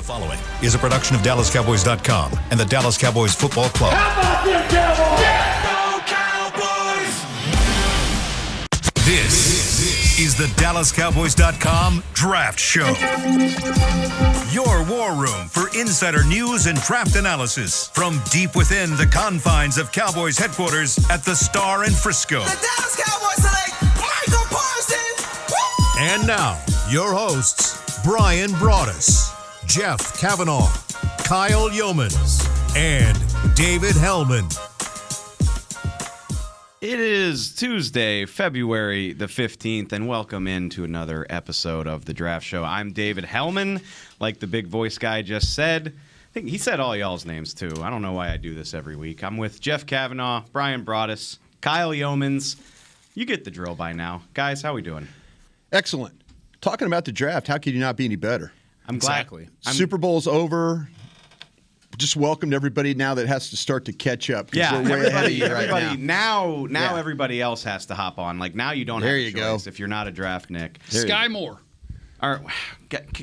following is a production of DallasCowboys.com and the Dallas Cowboys Football Club. How about them Cowboys? Yeah, go Cowboys! This is the DallasCowboys.com Draft Show. Your war room for insider news and draft analysis from deep within the confines of Cowboys headquarters at the Star in Frisco. The Dallas Cowboys select Michael Parsons. Woo! And now, your hosts, Brian Broaddus, Jeff Kavanaugh, Kyle Yeomans, and David Hellman. It is Tuesday, February the 15th, and welcome into another episode of The Draft Show. I'm David Hellman, like the big voice guy just said. I think he said all y'all's names, too. I don't know why I do this every week. I'm with Jeff Kavanaugh, Brian Broaddus, Kyle Yeomans. You get the drill by now. Guys, how we doing? Excellent. Talking about the draft, how could you not be any better? I'm Exactly. glad. Super Bowl's over. Just welcomed everybody now that has to start to catch up. Yeah, we're way ahead of you everybody right now. now Yeah. everybody else has to hop on. Like, now you don't There have a you go. choice if you're not a draft Nick. Sky Moore. All right,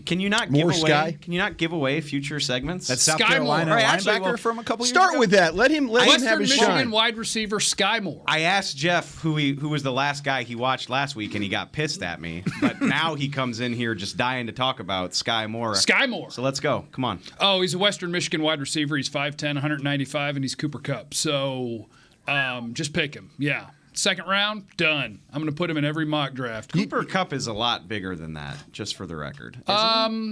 can you not More give away? Sky? Can you not give away future segments? That's South Sky Carolina Moore. linebacker from a couple years Start ago. with that. Let him have Western his Michigan shine. wide receiver Sky Moore. I asked Jeff who was the last guy he watched last week, and he got pissed at me. But now he comes in here just dying to talk about Sky Moore. Sky Moore. So let's go. Come on. Oh, he's a Western Michigan wide receiver. He's 5'10", 195, and he's Cooper Kupp. So just pick him. Yeah. Second round, done. I'm going to put him in every mock draft. Cooper Kupp is a lot bigger than that, just for the record.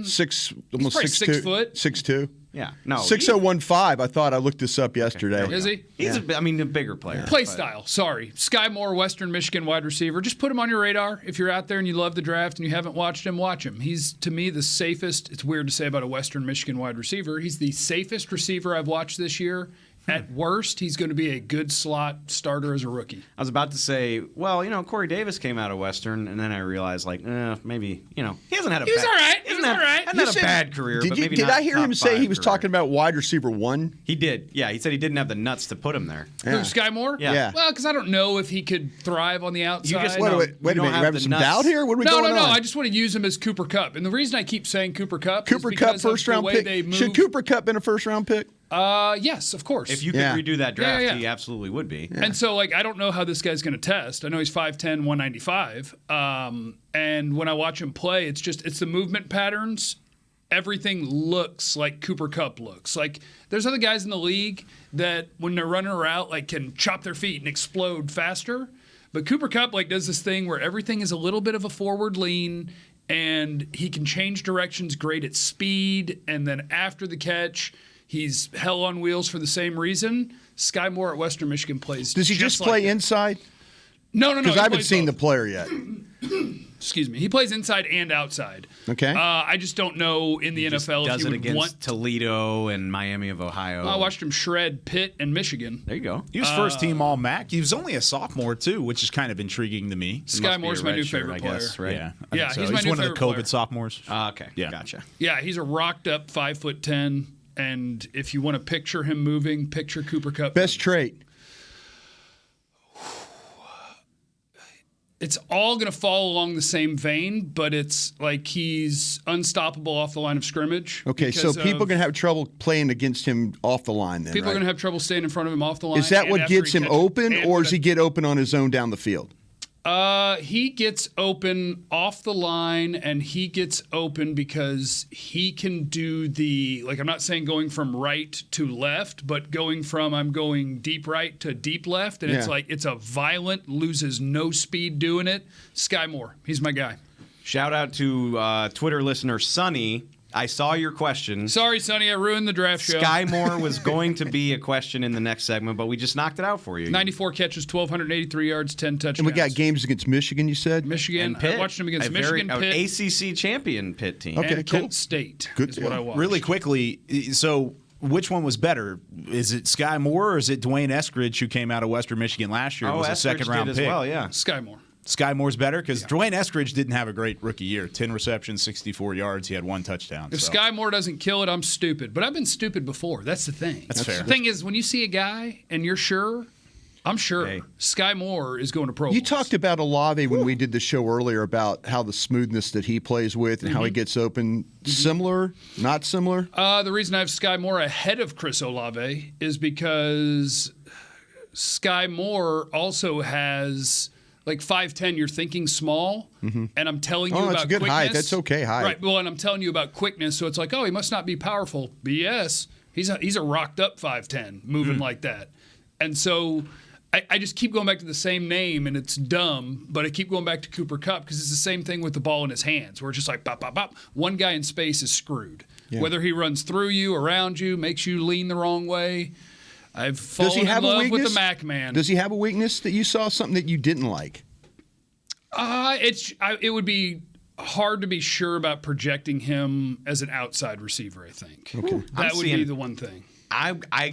Six, almost probably 6'2". 6 foot. 6'2". Yeah. No. 6015. I thought I looked this up yesterday. Is he? He's a bigger player. Play but- style. Sorry. Sky Moore, Western Michigan wide receiver. Just put him on your radar. If you're out there and you love the draft and you haven't watched him, watch him. He's, to me, the safest. It's weird to say about a Western Michigan wide receiver. He's the safest receiver I've watched this year. At worst, he's going to be a good slot starter as a rookie. I was about to say, well, Corey Davis came out of Western, and then I realized, maybe, he hasn't had a He was bad, all right. He hasn't was had- all right. hasn't had a bad career, but maybe Did not I hear top him say he five was career. talking about wide receiver one? He did. Yeah, he said he didn't have the nuts to put him there. Yeah. Who, Sky Moore? Yeah. Well, because I don't know if he could thrive on the outside. just- Wait, No, wait, you wait a don't minute. have You having the some nuts. doubt here? What are we No, going no, on? I just want to use him as Cooper Kupp. And the reason I keep saying Cooper Kupp Cooper is Kupp, because of first the round way pick. they move. Should Cooper Kupp been a first round pick? Yes, of course. If you could Yeah. redo that draft, Yeah. he absolutely would be. And so, I don't know how this guy's going to test. I know he's 5'10", 195. And when I watch him play, it's the movement patterns. Everything looks like Cooper Kupp looks. Like, there's other guys in the league that, when they're running a route, can chop their feet and explode faster. But Cooper Kupp, does this thing where everything is a little bit of a forward lean, and he can change directions great at speed, and then after the catch, he's hell on wheels for the same reason. Sky Moore at Western Michigan plays. Does he just like play that. inside? No. Because he I haven't plays seen the both. player yet. Excuse me. He plays inside and outside. Okay. I just don't know in the Just NFL if does you it would against want. Toledo and Miami of Ohio. I watched him shred Pitt and Michigan. There you go. He was first team All MAC. He was only a sophomore too, which is kind of intriguing to me. Sky Must be Moore's a my red new shirt, favorite I player. guess, right? Yeah, Yeah, so. he's my new one of the favorite COVID player. sophomores. Okay. Yeah. Gotcha. Yeah, he's a rocked up 5'10", and if you want to picture him moving, picture Cooper Kupp. Best trait. It's all going to fall along the same vein, but it's like he's unstoppable off the line of scrimmage. Okay, so because people are of- going to have trouble playing against him off the line then, People are right? going to have trouble staying in front of him off the line. Is that and what after gets he him catches- open, and or when does he get open on his own down the field? He gets open off the line, and he gets open because he can do I'm not saying going from right to left, but I'm going deep right to deep left, and Yeah. it's a violent, loses no speed doing it. Sky Moore, he's my guy. Shout out to Twitter listener Sonny. I saw your question. Sorry, Sonny, I ruined the draft show. Sky Moore was going to be a question in the next segment, but we just knocked it out for you. 94 catches, 1,283 yards, 10 touchdowns. And we got games against Michigan, you said? Michigan. And Pitt. I watched him against A Michigan, an Pitt, ACC champion Pitt team. Okay. and cool. Kent State. Good is what deal. I watched. Really quickly, so which one was better? Is it Sky Moore or is it Dwayne Eskridge, who came out of Western Michigan last year and was a Eskridge second-round did pick? as well, yeah. Sky Moore. Sky Moore's better? Because Dwayne Eskridge didn't have a great rookie year. 10 receptions, 64 yards. He had one touchdown. If so. Sky Moore doesn't kill it, I'm stupid. But I've been stupid before. That's the thing. That's fair. The thing is, when you see a guy and you're sure, I'm sure. Hey. Sky Moore is going to Pro You Bowls. talked about Olave when we did the show earlier about how the smoothness that he plays with and how he gets open. Similar, not similar? The reason I have Sky Moore ahead of Chris Olave is because Sky Moore also has like 5'10", you're thinking small, and I'm telling you Oh, about that's a good quickness. height. That's okay height. Right, well, and I'm telling you about quickness, so it's like, oh, he must not be powerful. BS. He's a rocked up 5'10", moving like that. And so I just keep going back to the same name, and it's dumb, but I keep going back to Cooper Kupp because it's the same thing with the ball in his hands, where it's just like, bop, bop, bop. One guy in space is screwed. Yeah. Whether he runs through you, around you, makes you lean the wrong way. I've Does he fallen have in a love weakness? with the Mac man. Does he have a weakness that you saw, something that you didn't like? It would be hard to be sure about projecting him as an outside receiver, I think. Okay. That would be seeing- the one thing.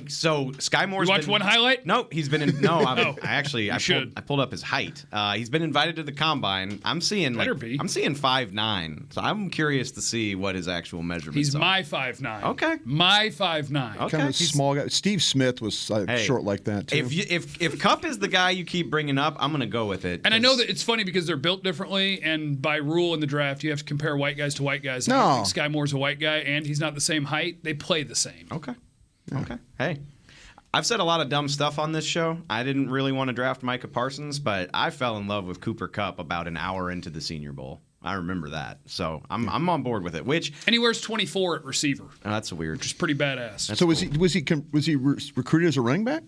So Sky Moore's You watched one highlight? No, he's been in. No, Oh. I should. pulled up his height. He's been invited to the combine. I'm seeing Better be. I'm seeing 5'9". So I'm curious to see what his actual measurements He's are. my 5'9". Okay. My 5'9". Okay. Kind of a small guy. Steve Smith was Hey, short like that, too. If Kupp is the guy you keep bringing up, I'm gonna go with it. And I 'cause- know that it's funny because they're built differently, and by rule in the draft, you have to compare white guys to white guys. I don't No. think Sky Moore's a white guy, and he's not the same height. They play the same. Okay. Okay. Hey. I've said a lot of dumb stuff on this show. I didn't really want to draft Micah Parsons, but I fell in love with Cooper Kupp about an hour into the Senior Bowl. I remember that. So I'm on board with it, which And he wears 24 at receiver, that's weird. which is pretty badass. so was he recruited as a running back?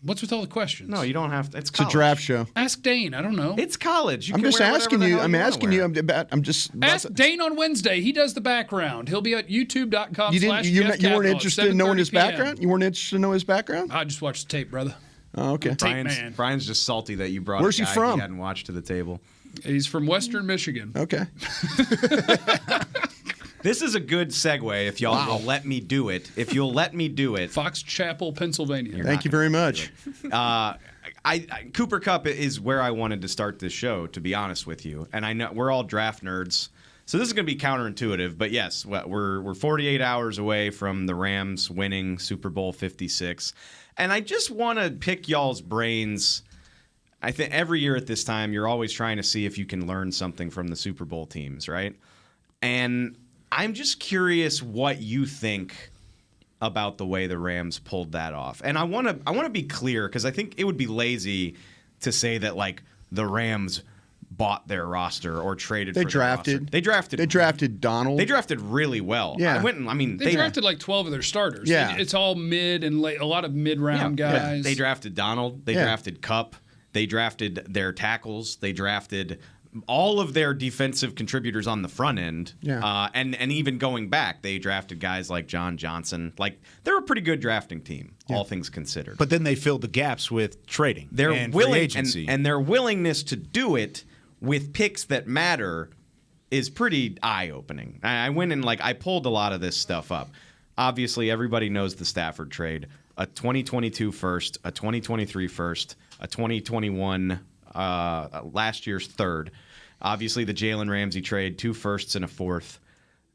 What's with all the questions? No, you don't have to. It's a draft show. Ask Dane. I don't know. It's college. You I'm can just wear whatever asking the you. hell I'm wanna asking wear. you. I'm just. Ask Dane on Wednesday. He does the background. He'll be at youtube.com. You didn't. You weren't interested in knowing his background. You weren't interested in knowing his background. I just watched the tape, brother. Oh, okay. Tape man. Brian's just salty that you brought. Where's a he guy from? He hadn't watched to the table. He's from Western Michigan. Okay. This is a good segue. If y'all will let me do it. If you'll let me do it. Fox Chapel, Pennsylvania. Thank you very much. Cooper Kupp is where I wanted to start this show, to be honest with you. And I know we're all draft nerds, so this is going to be counterintuitive. But yes, we're 48 hours away from the Rams winning Super Bowl 56, and I just want to pick y'all's brains. I think every year at this time, you're always trying to see if you can learn something from the Super Bowl teams, right? And I'm just curious what you think about the way the Rams pulled that off. And I want to be clear, because I think it would be lazy to say that like the Rams bought their roster or traded They for their roster. drafted. They drafted Donald. They drafted really well. Yeah. They drafted like 12 of their starters. Yeah. It's all mid and late, a lot of mid-round Yeah. guys. They drafted Donald. They Yeah. drafted Kupp. They drafted their tackles. They drafted all of their defensive contributors on the front end. Yeah. And even going back, they drafted guys like John Johnson. Like, they're a pretty good drafting team, all things considered. But then they filled the gaps with trading. They're and free willing, agency. and their willingness to do it with picks that matter is pretty eye-opening. I went and I pulled a lot of this stuff up. Obviously, everybody knows the Stafford trade: a 2022 first, a 2023 first, a 2021 last year's third. Obviously, the Jalen Ramsey trade: 2 firsts and a fourth.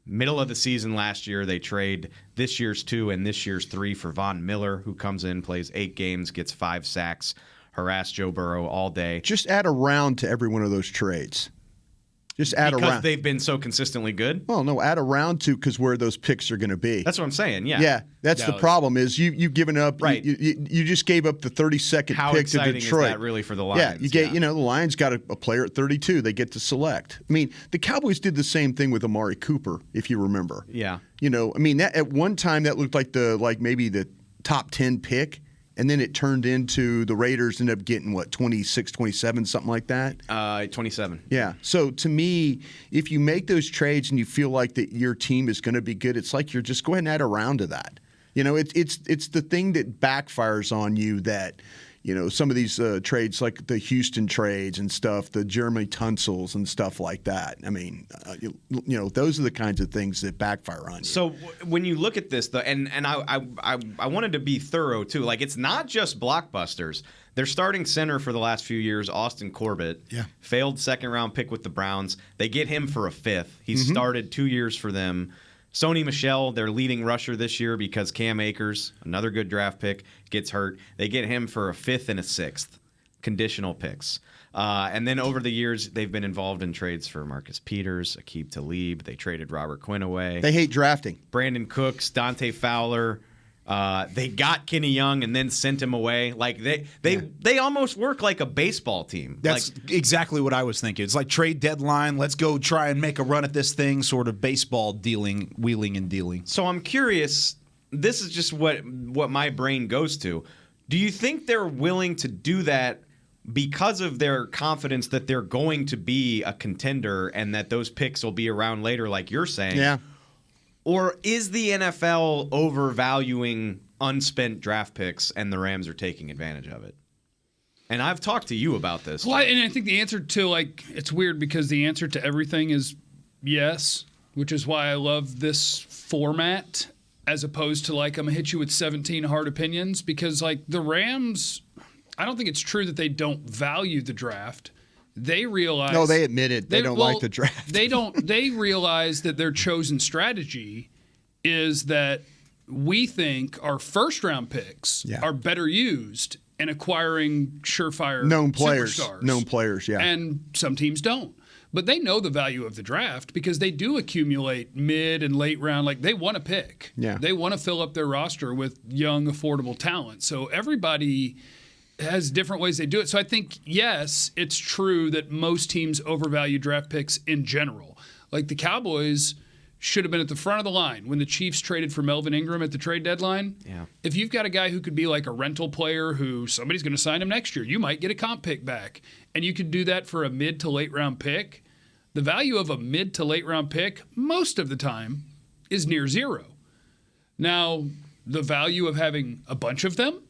Middle of the season last year, they trade this year's 2 and this year's 3 for Von Miller, who comes in, plays 8 games, gets 5 sacks, harassed Joe Burrow all day. Just add a round to every one of those trades. Just add a Because round. they've been so consistently good. Well, no, add a round to because where those picks are going to be. That's what I'm saying. Yeah. Yeah, that's the Dallas. problem. Is you've given up. Right. You just gave up the 32nd How pick to exciting Detroit. is that really for the Lions? Yeah, you get. The Lions got a player at 32. They get to select. I mean, the Cowboys did the same thing with Amari Cooper, if you remember. Yeah. That at one time that looked like maybe the top 10 pick, and then it turned into the Raiders ended up getting 26, 27, something like that. 27. Yeah. So to me, if you make those trades and you feel like that your team is going to be good, it's like you're just go ahead and add a round to that. It's the thing that backfires on you that, some of these trades like the Houston trades and stuff, the Jeremy Tunsil's and stuff like that. I mean, those are the kinds of things that backfire on you. So when you look at this, though, and I wanted to be thorough too. Like, it's not just blockbusters. Their starting center for the last few years, Austin Corbett, failed second-round pick with the Browns. They get him for a 5th. He started 2 years for them. Sony Michel, their leading rusher this year, because Cam Akers, another good draft pick, gets hurt. They get him for a 5th and a 6th, conditional picks. And then over the years, they've been involved in trades for Marcus Peters, Aqib Talib. They traded Robert Quinn away. They hate drafting. Brandon Cooks, Dante Fowler. They got Kenny Young and then sent him away. Like they almost work like a baseball team. That's exactly what I was thinking. It's like trade deadline. Let's go try and make a run at this thing. Sort of baseball dealing, wheeling and dealing. So I'm curious. This is just what my brain goes to. Do you think they're willing to do that because of their confidence that they're going to be a contender and that those picks will be around later, like you're saying? Yeah. Or is the NFL overvaluing unspent draft picks and the Rams are taking advantage of it? And I've talked to you about this. Well, and I think the answer to, it's weird because the answer to everything is yes, which is why I love this format as opposed to, I'm going to hit you with 17 hard opinions, because, the Rams, I don't think it's true that they don't value the draft. They realize. No, they admitted they don't like the draft. They realize that their chosen strategy is that we think our first-round picks are better used in acquiring surefire known players. Superstars. Known players, yeah. And some teams don't. But they know the value of the draft because they do accumulate mid and late round. They want to pick. Yeah. They want to fill up their roster with young, affordable talent. So everybody has different ways they do it. So I think, yes, it's true that most teams overvalue draft picks in general. The Cowboys should have been at the front of the line when the Chiefs traded for Melvin Ingram at the trade deadline. Yeah. If you've got a guy who could be like a rental player who somebody's going to sign him next year, you might get a comp pick back. And you could do that for a mid to late round pick. The value of a mid to late round pick most of the time is near zero. Now, the value of having a bunch of them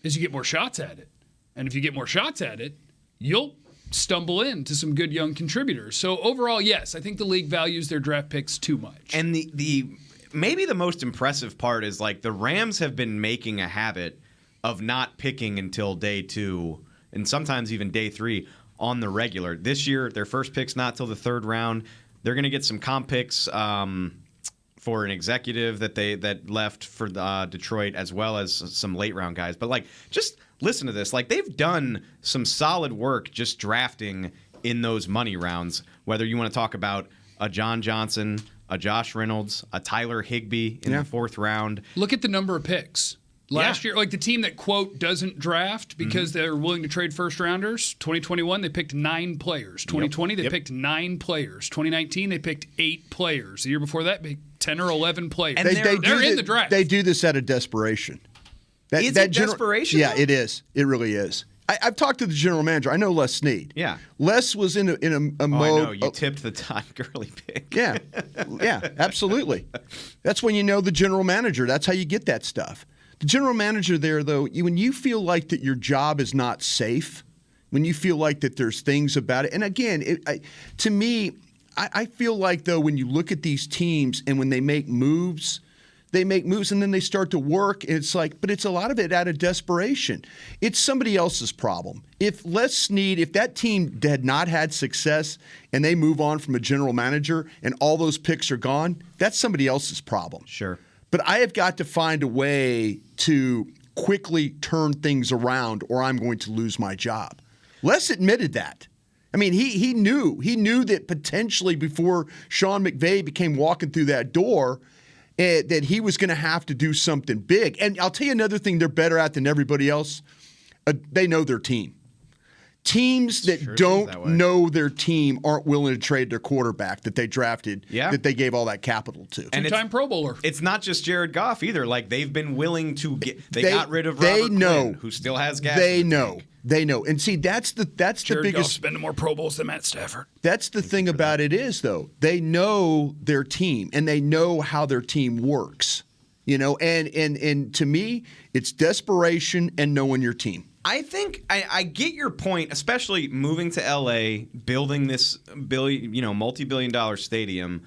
is you get more shots at it. And if you get more shots at it, you'll stumble into some good young contributors. So overall, yes, I think the league values their draft picks too much. And the maybe the most impressive part is the Rams have been making a habit of not picking until day 2 and sometimes even day 3 on the regular. This year, their first pick's not till the 3rd round. They're going to get some comp picks for an executive that left for Detroit, as well as some late round guys. But just listen to this. They've done some solid work just drafting in those money rounds. Whether you want to talk about a John Johnson, a Josh Reynolds, a Tyler Higbee in the 4th round. Look at the number of picks. Last year, the team that, quote, doesn't draft because they're willing to trade first rounders, 2021, they picked 9 players. 2020, they picked 9 players. 2019, they picked 8 players. The year before that, they picked 10 or 11 players. And they're in the draft. They do this out of desperation. Is it desperation? Yeah, it is. It really is. I've talked to the general manager. I know Les Snead. Yeah. Les was in a mode. I know. You tipped the Todd Gurley pick. Yeah. Yeah, absolutely. That's when you know the general manager. That's how you get that stuff. The general manager there, though, when you feel like that your job is not safe, when you feel like that there's things about it, and again, to me, I feel like, though, when you look at these teams and when they make moves and then they start to work, and it's but it's a lot of it out of desperation. It's somebody else's problem. If Les Snead, if that team had not had success and they move on from a general manager and all those picks are gone, that's somebody else's problem. Sure. But I have got to find a way to quickly turn things around or I'm going to lose my job. Les admitted that. I mean, he knew that potentially before Sean McVay became walking through that door, that he was going to have to do something big. And I'll tell you another thing they're better at than everybody else. They know their team. Teams that don't know their team aren't willing to trade their quarterback that they drafted, that they gave all that capital to. And two-time Pro Bowler. It's not just Jared Goff either. They've been willing to get. They got rid of Robert Quinn, who still has gas. They know. And see, that's the biggest. Goff's spending more Pro Bowls than Matt Stafford. That's the thing about it is, though, they know their team and they know how their team works. And to me, it's desperation and knowing your team. I think I get your point, especially moving to LA, building this multi-billion-dollar stadium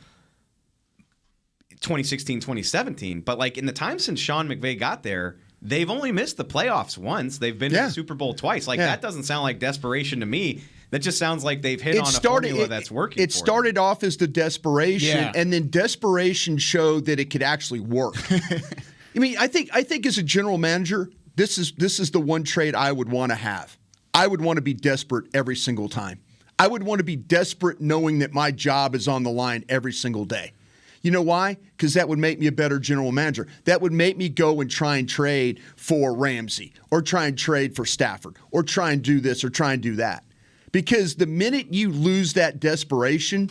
2016, 2017. But in the time since Sean McVay got there, they've only missed the playoffs once. They've been to the Super Bowl twice. That doesn't sound like desperation to me. That just sounds like they've hit on a formula that's working. It started off as the desperation, and then desperation showed that it could actually work. I mean, I think as a general manager, this is the one trait I would want to have. I would want to be desperate every single time. I would want to be desperate knowing that my job is on the line every single day. You know why? Because that would make me a better general manager. That would make me go and try and trade for Ramsey or try and trade for Stafford or try and do this or try and do that. Because the minute you lose that desperation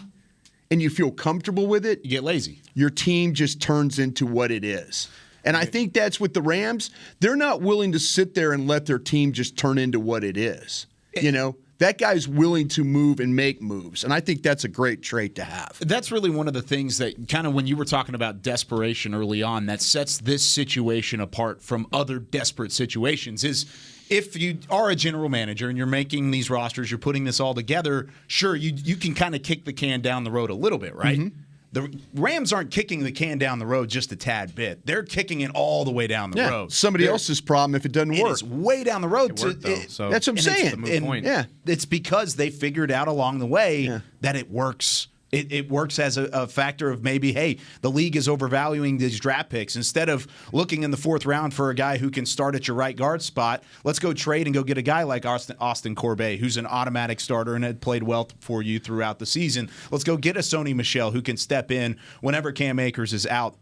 and you feel comfortable with it, you get lazy. Your team just turns into what it is. And I think that's with the Rams. They're not willing to sit there and let their team just turn into what it is. You know? That guy's willing to move and make moves, and I think that's a great trait to have. That's really one of the things that kind of when you were talking about desperation early on, that sets this situation apart from other desperate situations is if you are a general manager and you're making these rosters, you're putting this all together, sure, you can kind of kick the can down the road a little bit, right? Mm-hmm. The Rams aren't kicking the can down the road just a tad bit. They're kicking it all the way down the road. Somebody else's problem if it doesn't work. It's way down the road. So that's what I'm saying. It's because they figured out along the way that it works. It works as a factor of maybe, hey, the league is overvaluing these draft picks. Instead of looking in the fourth round for a guy who can start at your right guard spot, let's go trade and go get a guy like Austin Corbett, who's an automatic starter and had played well for you throughout the season. Let's go get a Sony Michel who can step in whenever Cam Akers is out.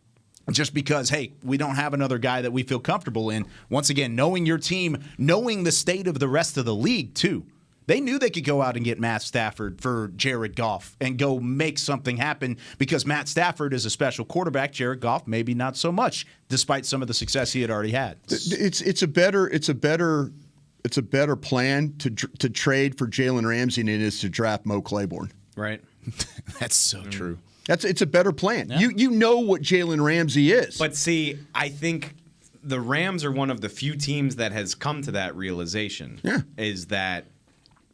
Just because, hey, we don't have another guy that we feel comfortable in. Once again, knowing your team, knowing the state of the rest of the league, too. They knew they could go out and get Matt Stafford for Jared Goff and go make something happen because Matt Stafford is a special quarterback. Jared Goff, maybe not so much, despite some of the success he had already had. It's a better plan to trade for Jalen Ramsey than it is to draft Mo Claiborne. Right. That's so true. It's a better plan. Yeah. You know what Jalen Ramsey is. But see, I think the Rams are one of the few teams that has come to that realization. Yeah. Is that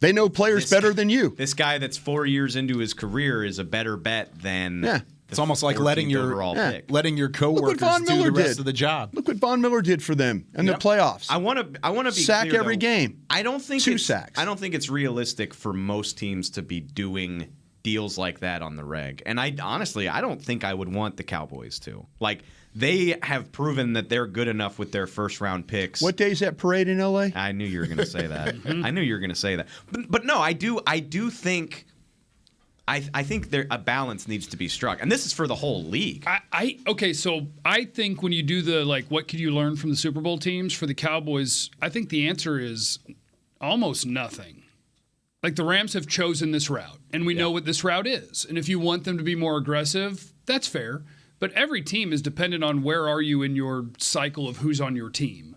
they know players better than you. This guy that's 4 years into his career is a better bet than. Yeah. It's almost like letting your coworkers do the rest of the job. Look what Von Miller did for them in the playoffs. I want to be sack clear, every though, game. I don't think two sacks. I don't think it's realistic for most teams to be doing deals like that on the reg. And I don't think I would want the Cowboys to. Like, they have proven that they're good enough with their first-round picks. What day is that parade in L.A.? I knew you were going to say that. I knew you were going to say that. But no, I do think I think a balance needs to be struck. And this is for the whole league. So I think when you do the, like, what could you learn from the Super Bowl teams for the Cowboys, I think the answer is almost nothing. Like, the Rams have chosen this route, and we know what this route is. And if you want them to be more aggressive, that's fair. But every team is dependent on where are you in your cycle of who's on your team.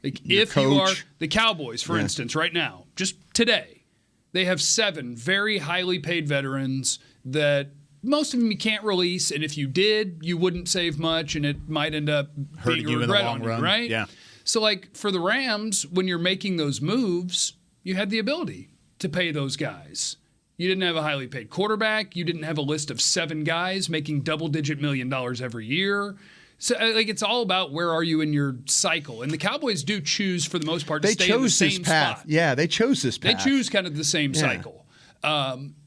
Like, if you are the Cowboys, for instance, right now, just today, they have 7 very highly paid veterans that most of them you can't release. And if you did, you wouldn't save much, and it might end up hurting you in the long run, right? Yeah. So, like, for the Rams, when you're making those moves, you had the ability to pay those guys. You didn't have a highly paid quarterback. You didn't have a list of 7 guys making double-digit $1 million every year. So, like, it's all about where are you in your cycle. And the Cowboys do choose, for the most part, to stay in the same spot. Yeah, they chose this path. They choose kind of the same cycle.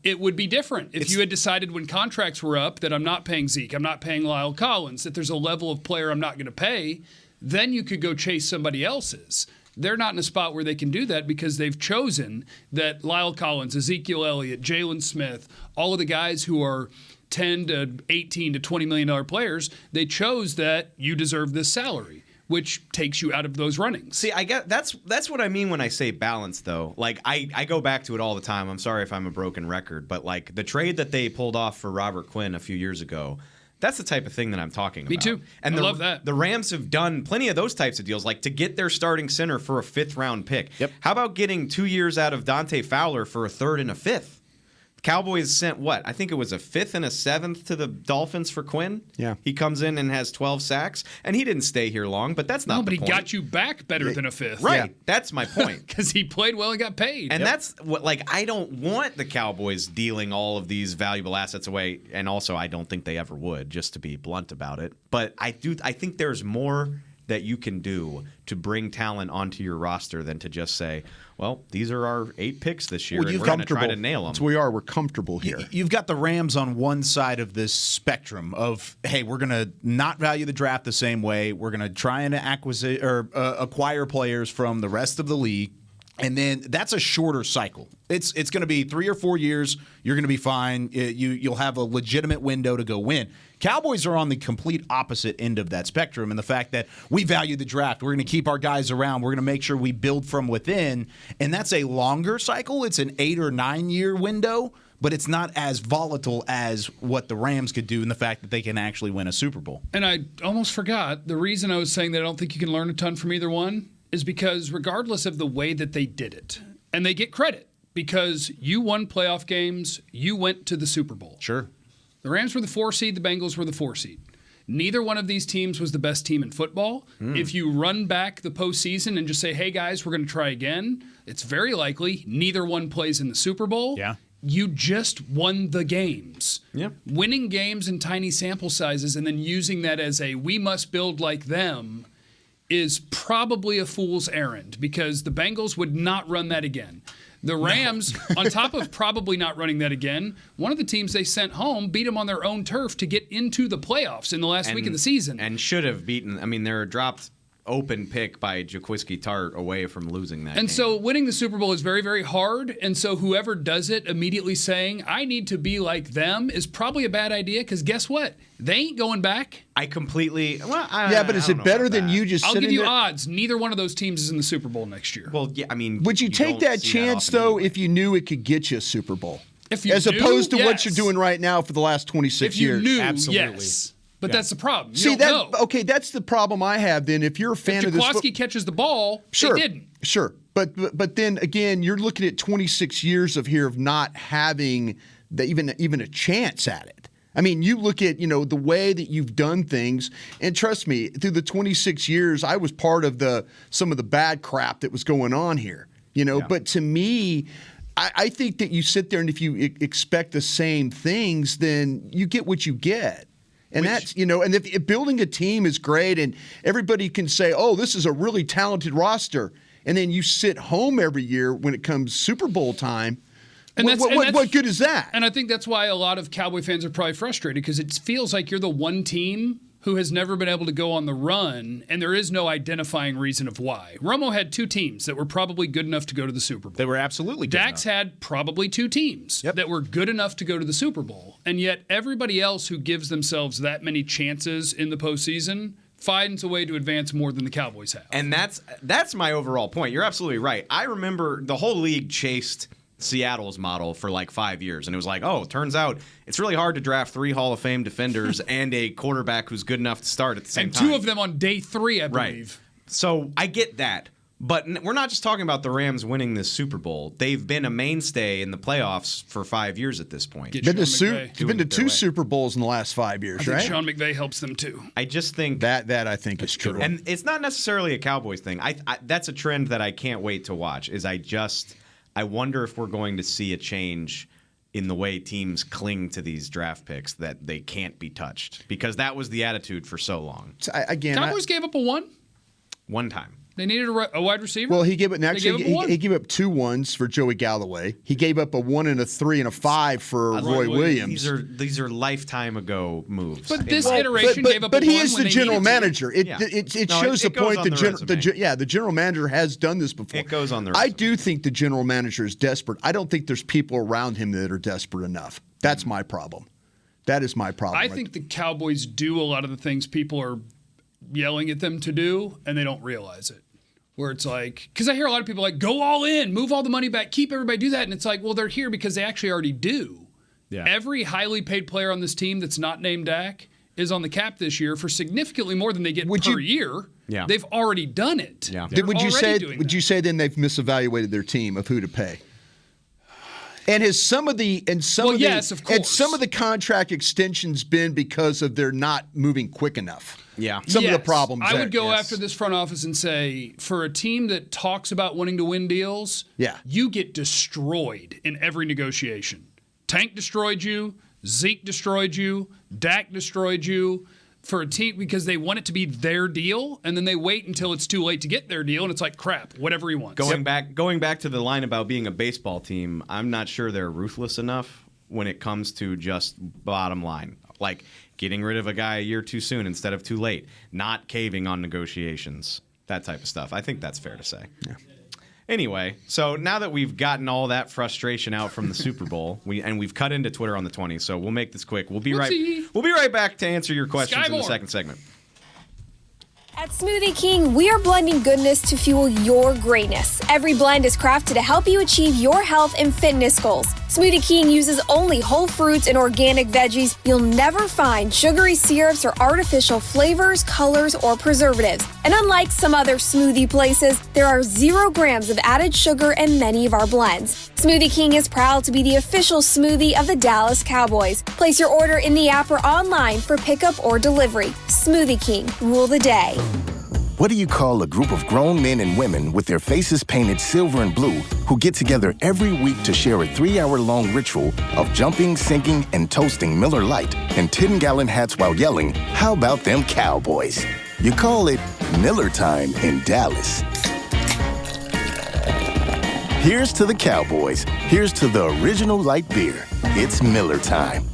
It would be different if you had decided when contracts were up that I'm not paying Zeke, I'm not paying Lyle Collins, that there's a level of player I'm not going to pay. Then you could go chase somebody else's. They're not in a spot where they can do that because they've chosen that Lyle Collins, Ezekiel Elliott, Jalen Smith, all of the guys who are 10 to 18 to $20 million players, they chose that you deserve this salary, which takes you out of those runnings. See, I get that's what I mean when I say balance, though. Like, I go back to it all the time. I'm sorry if I'm a broken record, but like the trade that they pulled off for Robert Quinn a few years ago, that's the type of thing that I'm talking about. Me too. And I love that. The Rams have done plenty of those types of deals, like to get their starting center for a 5th-round pick. Yep. How about getting 2 years out of Dante Fowler for a 3rd and a 5th? Cowboys sent what? I think it was a 5th and a 7th to the Dolphins for Quinn. Yeah. He comes in and has 12 sacks, and he didn't stay here long, but that's not the point. But he got you back better than a 5th. Right. Yeah. That's my point. Because he played well and got paid. And that's what, like, I don't want the Cowboys dealing all of these valuable assets away. And also, I don't think they ever would, just to be blunt about it. But I think there's more that you can do to bring talent onto your roster than to just say, well, these are our 8 picks this year, and we're going to try to nail them. That's where we're comfortable here. You've got the Rams on one side of this spectrum of, hey, we're going to not value the draft the same way. We're going to try and acquire players from the rest of the league. And then that's a shorter cycle. It's going to be 3 or 4 years. You're going to be fine. You'll have a legitimate window to go win. Cowboys are on the complete opposite end of that spectrum, and the fact that we value the draft. We're going to keep our guys around. We're going to make sure we build from within, and that's a longer cycle. It's an 8 or 9 year window, but it's not as volatile as what the Rams could do in the fact that they can actually win a Super Bowl. And I almost forgot the reason I was saying that I don't think you can learn a ton from either one is because regardless of the way that they did it, and they get credit because you won playoff games, you went to the Super Bowl. Sure. The Rams were the 4 seed, the Bengals were the 4 seed. Neither one of these teams was the best team in football. If you run back the postseason and just say, hey, guys, we're going to try again, it's very likely neither one plays in the Super Bowl. Yeah. You just won the games. Yep. Winning games in tiny sample sizes and then using that as a we must build like them is probably a fool's errand because the Bengals would not run that again. The Rams, on top of probably not running that again, one of the teams they sent home beat them on their own turf to get into the playoffs in the last week of the season. And should have beaten. I mean, they're a dropped open pick by Jaquiski Tart away from losing that game. So winning the Super Bowl is very, very hard. And so whoever does it immediately saying, I need to be like them is probably a bad idea because guess what? They ain't going back. I completely. Well, but is it better than you just I'll sitting give you there? odds. Neither one of those teams is in the Super Bowl next year. Well, yeah, I mean. Would you take don't that see chance, often though, anyway. if you knew it could get you a Super Bowl? If you As knew, opposed to what yes. you're doing right now for the last 26 If you years. knew, Absolutely. yes. But that's the problem. You See, don't know. okay, that's the problem I have then. If you're a fan If of this. Jaquiski catches the ball, Sure. they didn't. Sure. But then again, you're looking at 26 years of not having even a chance at it. I mean, you look at, the way that you've done things, and trust me, through the 26 years, I was part of some of the bad crap that was going on here. But to me, I think that you sit there and if you expect the same things, then you get what you get. And that's, and if building a team is great and everybody can say, oh, this is a really talented roster, and then you sit home every year when it comes Super Bowl time, And what good is that? And I think that's why a lot of Cowboy fans are probably frustrated because it feels like you're the one team who has never been able to go on the run, and there is no identifying reason of why. Romo had 2 teams that were probably good enough to go to the Super Bowl. They were absolutely good Dax enough. had probably 2 teams that were good enough to go to the Super Bowl. And yet everybody else who gives themselves that many chances in the postseason finds a way to advance more than the Cowboys have. And that's my overall point. You're absolutely right. I remember the whole league chased Seattle's model for like 5 years. And it was like, oh, it turns out it's really hard to draft 3 Hall of Fame defenders and a quarterback who's good enough to start at the same time. And 2 of them on day 3, I believe. Right. So I get that. But we're not just talking about the Rams winning this Super Bowl. They've been a mainstay in the playoffs for 5 years at this point. Get Been to, Sean McVay. been to Doing it their 2 way. Super Bowls in the last 5 years, I think right? Sean McVay helps them too. I just think That I think is true. and it's not necessarily a Cowboys thing. I that's a trend that I can't wait to watch. I wonder if we're going to see a change in the way teams cling to these draft picks that they can't be touched because that was the attitude for so long. Cowboys gave up a 1. One time. They needed a wide receiver. Well, he gave it. They gave up a 1. He gave up 2 ones for Joey Galloway. He gave up a 1 and a 3 and a 5 for Roy Williams. These are lifetime ago moves. But this Well, iteration gave up a 1 he is when the they general needed to. manager. It No, shows it the goes point. on the resume. The general manager has done this before. It goes on the I resume. do think the general manager is desperate. I don't think there's people around him that are desperate enough. That's my problem. That is my problem. I think the Cowboys do a lot of the things people are yelling at them to do, and they don't realize it. Where it's like, because I hear a lot of people like, go all in, move all the money back, keep everybody do that. And it's like, well, they're here because they actually already do. Yeah. Every highly paid player on this team that's not named Dak is on the cap this year for significantly more than they get per year. Yeah. They've already done it. Yeah. They're Would you already say? doing Would that. you say then they've misevaluated their team of who to pay? And has some of the yes, of course. and some of the contract extensions been because of their not moving quick enough? Yeah. Some of the Yes. problems. I there. would go yes. after this front office and say, for a team that talks about wanting to win deals, Yeah. you get destroyed in every negotiation. Tank destroyed you. Zeke destroyed you. Dak destroyed you. for a team because they want it to be their deal, and then they wait until it's too late to get their deal, and it's like crap, whatever he wants. Going back to the line about being a baseball team, I'm not sure they're ruthless enough when it comes to just bottom line, like getting rid of a guy a year too soon instead of too late, not caving on negotiations, that type of stuff. I think that's fair to say. Yeah. Anyway, so now that we've gotten all that frustration out from the Super Bowl, we've cut into Twitter on the 20, so we'll make this quick. We'll be right back to answer your questions in the second segment. At Smoothie King, we are blending goodness to fuel your greatness. Every blend is crafted to help you achieve your health and fitness goals. Smoothie King uses only whole fruits and organic veggies. You'll never find sugary syrups or artificial flavors, colors, or preservatives. And unlike some other smoothie places, there are 0 grams of added sugar in many of our blends. Smoothie King is proud to be the official smoothie of the Dallas Cowboys. Place your order in the app or online for pickup or delivery. Smoothie King, rule the day. What do you call a group of grown men and women with their faces painted silver and blue who get together every week to share a 3-hour-long ritual of jumping, singing, and toasting Miller Lite in 10-gallon hats while yelling, "How about them Cowboys?" You call it Miller Time in Dallas. Here's to the Cowboys. Here's to the original light beer. It's Miller Time.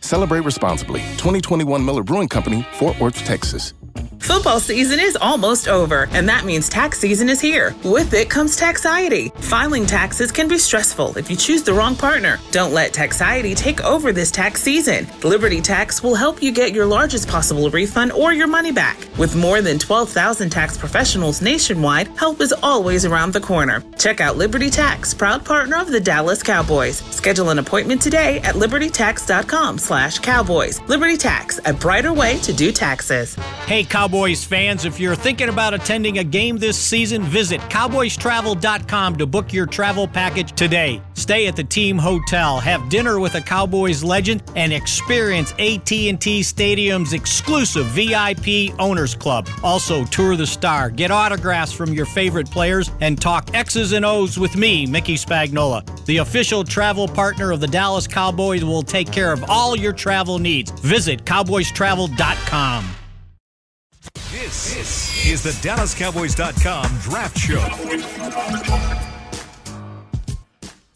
Celebrate responsibly. 2021 Miller Brewing Company, Fort Worth, Texas. Football season is almost over, and that means tax season is here. With it comes taxiety. Filing taxes can be stressful if you choose the wrong partner. Don't let taxiety take over this tax season. Liberty Tax will help you get your largest possible refund or your money back. With more than 12,000 tax professionals nationwide, help is always around the corner. Check out Liberty Tax, proud partner of the Dallas Cowboys. Schedule an appointment today at libertytax.com/cowboys. Liberty Tax, a brighter way to do taxes. Hey, Cowboys fans, if you're thinking about attending a game this season, visit cowboystravel.com to book your travel package today. Stay at the team hotel, have dinner with a Cowboys legend, and experience AT&T Stadium's exclusive VIP Owners Club. Also, tour the Star, get autographs from your favorite players, and talk X's and O's with me, Mickey Spagnola. The official travel partner of the Dallas Cowboys will take care of all your travel needs. Visit cowboystravel.com. This is the DallasCowboys.com Draft Show.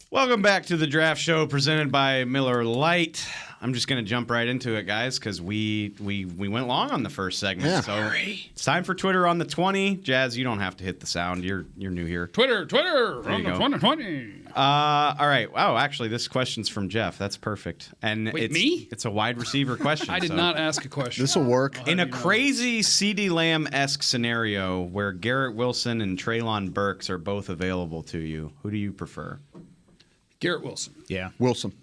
Welcome back to the Draft Show presented by Miller Lite. I'm just going to jump right into it, guys, because we went long on the first segment. Yeah. So it's time for Twitter on the 20. Jazz, you don't have to hit the sound. You're new here. Twitter There on you the go. 2020. All right. Wow, actually, this question's from Jeff. That's perfect. And Wait, it's me? It's a wide receiver question. I did not ask a question. This will work. In a crazy CeeDee Lamb-esque scenario where Garrett Wilson and Treylon Burks are both available to you, who do you prefer? Garrett Wilson. Yeah. Wilson.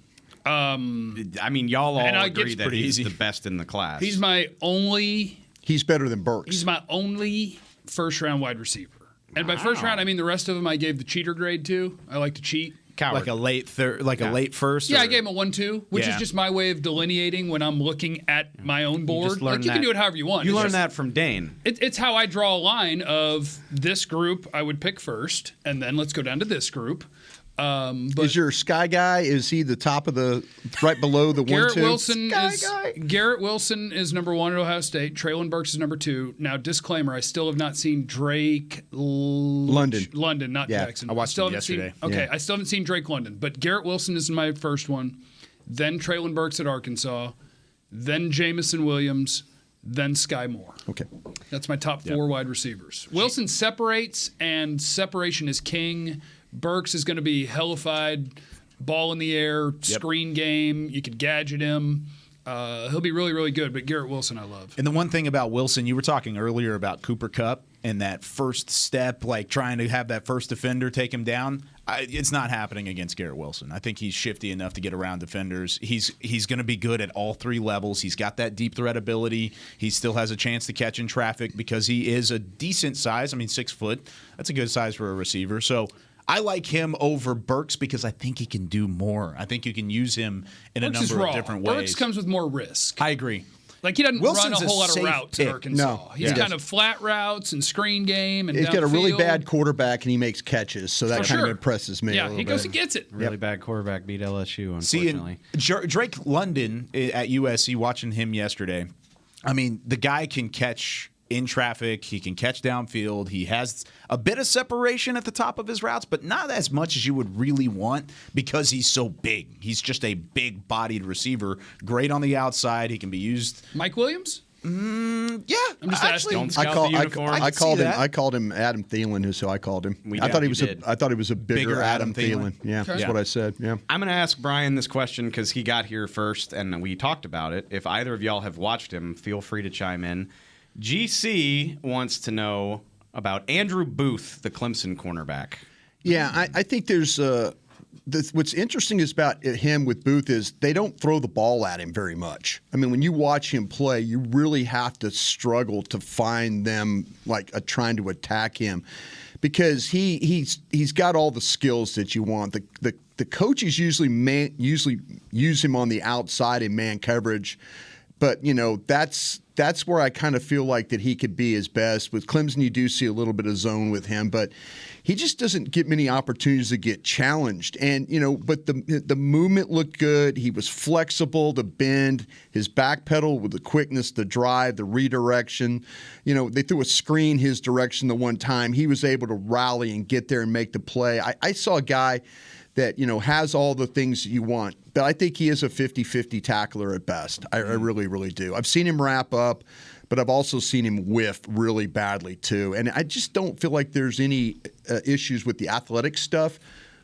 I mean, y'all all And I agree get that pretty he's easy. the best in the class. He's my only He's better than Burks. He's my only first-round wide receiver. And by first round, I mean the rest of them I gave the cheater grade to. I like to cheat. Coward. Like a late third, like a late first. Yeah, or- I gave him a 1-2, which is Yeah. just my way of delineating when I'm looking at my own board. just learned Like you can that. do it however you want. You It's learned just- that from Dane. It's how I draw a line of this group I would pick first, and then let's go down to this group. But Is your Sky guy? Is he the top of the right below the Garrett 1-2? Wilson Garrett Wilson is number 1 at Ohio State. Treylon Burks is number 2. Now, disclaimer: I still have not seen Drake London, not Yeah, Jackson. I watched still him haven't seen- yesterday. okay, Yeah. I still haven't seen Drake London, but Garrett Wilson is my first one. Then Treylon Burks at Arkansas. Then Jamison Williams. Then Sky Moore. Okay. That's my top 4 wide receivers. Wilson separates, and separation is king. Burks is going to be hellified, ball in the air, screen game. You could gadget him. He'll be really, really good. But Garrett Wilson, I love. And the one thing about Wilson, you were talking earlier about Cooper Kupp and that first step, like trying to have that first defender take him down. It's not happening against Garrett Wilson. I think he's shifty enough to get around defenders. He's going to be good at all 3 levels. He's got that deep threat ability. He still has a chance to catch in traffic because he is a decent size. I mean, 6 foot. That's a good size for a receiver. So I like him over Burks because I think he can do more. I think you can use him in Burks a is number raw. of different ways. Burks comes with more risk. I agree. Like he doesn't Wilson's run a a whole lot of safe routes at pick. Arkansas. No, He's he kind doesn't. of flat routes and screen game and He's got a really downfield. bad quarterback and he makes catches, so that For kind sure. of impresses me. a Yeah, little he goes bit. and gets it. Really bad quarterback beat LSU, See, unfortunately. Drake London at USC, watching him yesterday, I mean, the guy can catch in traffic. He can catch downfield. He has a bit of separation at the top of his routes, but not as much as you would really want because he's so big. He's just a big-bodied receiver. Great on the outside. He can be used. Mike Williams? Yeah, I'm just actually, asking. I called him Adam Thielen, is who I called him. I thought he was a bigger Adam Thielen. Yeah, Okay. that's what I said. Yeah. I'm going to ask Brian this question because he got here first and we talked about it. If either of y'all have watched him, feel free to chime in. GC wants to know about Andrew Booth, the Clemson cornerback. Yeah, I think there's what's interesting is about him with Booth is they don't throw the ball at him very much. I mean, when you watch him play, you really have to struggle to find them trying to attack him because he's got all the skills that you want. The coaches usually use him on the outside in man coverage, but that's where I kind of feel like that he could be his best. With Clemson, you do see a little bit of zone with him, but he just doesn't get many opportunities to get challenged. And, but the movement looked good. He was flexible to bend, his back pedal with the quickness, the drive, the redirection. They threw a screen his direction the one time. He was able to rally and get there and make the play. I saw a guy that, has all the things that you want. But I think he is a 50-50 tackler at best. I really, really do. I've seen him wrap up, but I've also seen him whiff really badly too. And I just don't feel like there's any issues with the athletic stuff.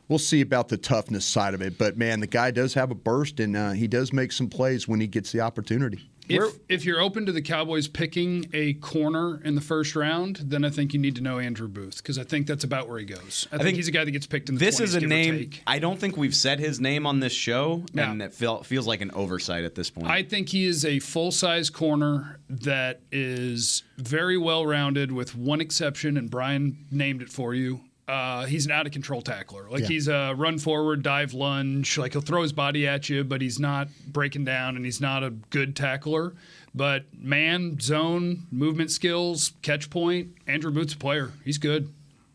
We'll see about the toughness side of it. But, man, the guy does have a burst, and he does make some plays when he gets the opportunity. If you're open to the Cowboys picking a corner in the first round, then I think you need to know Andrew Booth because I think that's about where he goes. I think he's a guy that gets picked in the 20s. This is a name. I don't think we've said his name on this show, and it feels like an oversight at this point. I think he is a full-size corner that is very well-rounded with one exception, and Brian named it for you. He's an out-of-control tackler. He's a run-forward, dive, lunge. He'll throw his body at you, but he's not breaking down, and he's not a good tackler. But man, zone, movement skills, catch point, Andrew Booth's a player. He's good.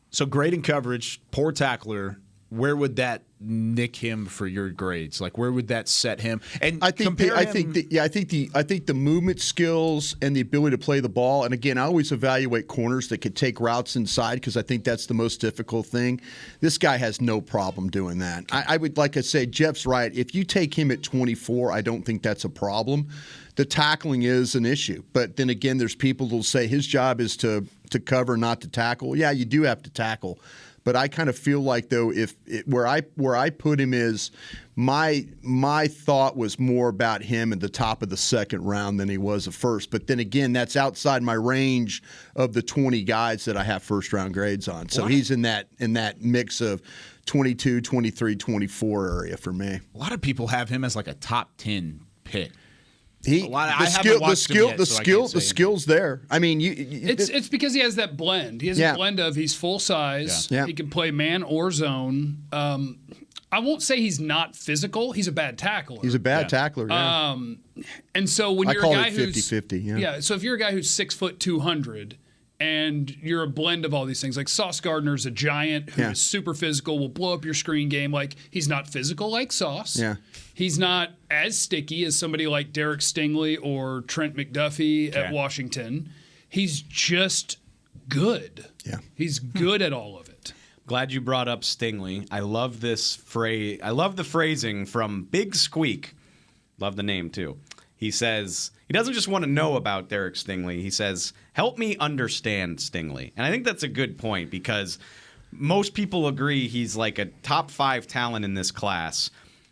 So great in coverage, poor tackler. Where would that nick him for your grades? Where would that set him? And I think the movement skills and the ability to play the ball. And again, I always evaluate corners that could take routes inside because I think that's the most difficult thing. This guy has no problem doing that. I would, like I say, Jeff's right. If you take him at 24, I don't think that's a problem. The tackling is an issue, but then again, there's people who'll say his job is to cover, not to tackle. Yeah, you do have to tackle. But I kind of feel like, though, where I put him is my thought was more about him at the top of the second round than he was at first. But then again, that's outside my range of the 20 guys that I have first-round grades on. So he's in that mix of 22, 23, 24 area for me. A lot of people have him as a top 10 pick. The skill's there. I mean, it's because he has that blend. He has a blend of he's full size. Yeah. He can play man or zone. I won't say he's not physical. He's a bad tackler. He's a bad tackler. Yeah. And so when you're a guy who's 50-50. Yeah. So if you're a guy who's 6 foot 200. And you're a blend of all these things. Sauce Gardner's a giant who is super physical, will blow up your screen game. He's not physical like Sauce. Yeah. He's not as sticky as somebody like Derek Stingley or Trent McDuffie at Washington. He's just good. Yeah. He's good at all of it. Glad you brought up Stingley. I love this phrase. I love the phrasing from Big Squeak. Love the name, too. He says, he doesn't just want to know about Derek Stingley. He says, help me understand Stingley. And I think that's a good point because most people agree he's a top 5 talent in this class.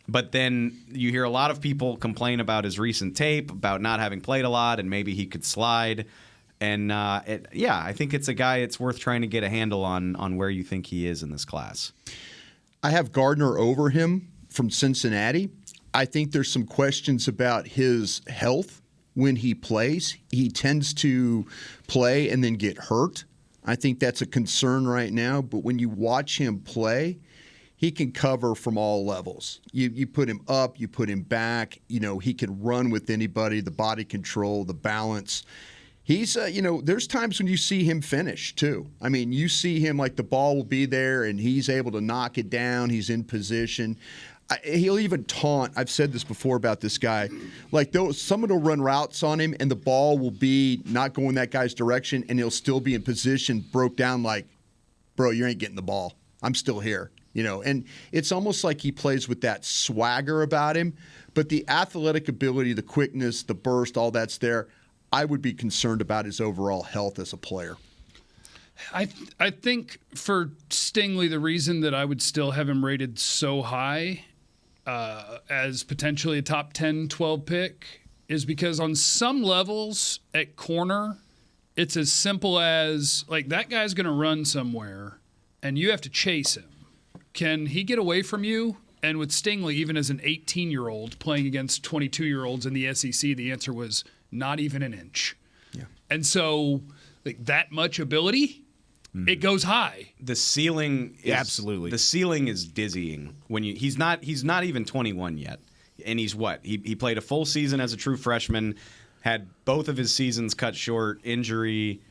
But then you hear a lot of people complain about his recent tape, about not having played a lot, and maybe he could slide. And, I think it's a guy it's worth trying to get a handle on where you think he is in this class. I have Gardner over him from Cincinnati. I think there's some questions about his health when he plays. He tends to play and then get hurt. I think that's a concern right now. But when you watch him play, he can cover from all levels. You put him up, you put him back. He can run with anybody, the body control, the balance. He's, there's times when you see him finish, too. I mean, you see him the ball will be there, and he's able to knock it down. He's in position. He'll even taunt. I've said this before about this guy. Like, someone will run routes on him, and the ball will be not going that guy's direction, and he'll still be in position, broke down like, bro, you ain't getting the ball. I'm still here. And it's almost like he plays with that swagger about him. But the athletic ability, the quickness, the burst, all that's there. I would be concerned about his overall health as a player. I think for Stingley, the reason that I would still have him rated so high as potentially a top 10, 12 pick is because on some levels at corner, it's as simple as, like, that guy's going to run somewhere and you have to chase him. Can he get away from you? And with Stingley, even as an 18-year-old playing against 22-year-olds in the SEC, the answer was not even an inch. Yeah. And so, like, that much ability, it goes high. The ceiling is, absolutely. The ceiling is dizzying when he's not even 21 yet. And he's what? He played a full season as a true freshman, had both of his seasons cut short, injury,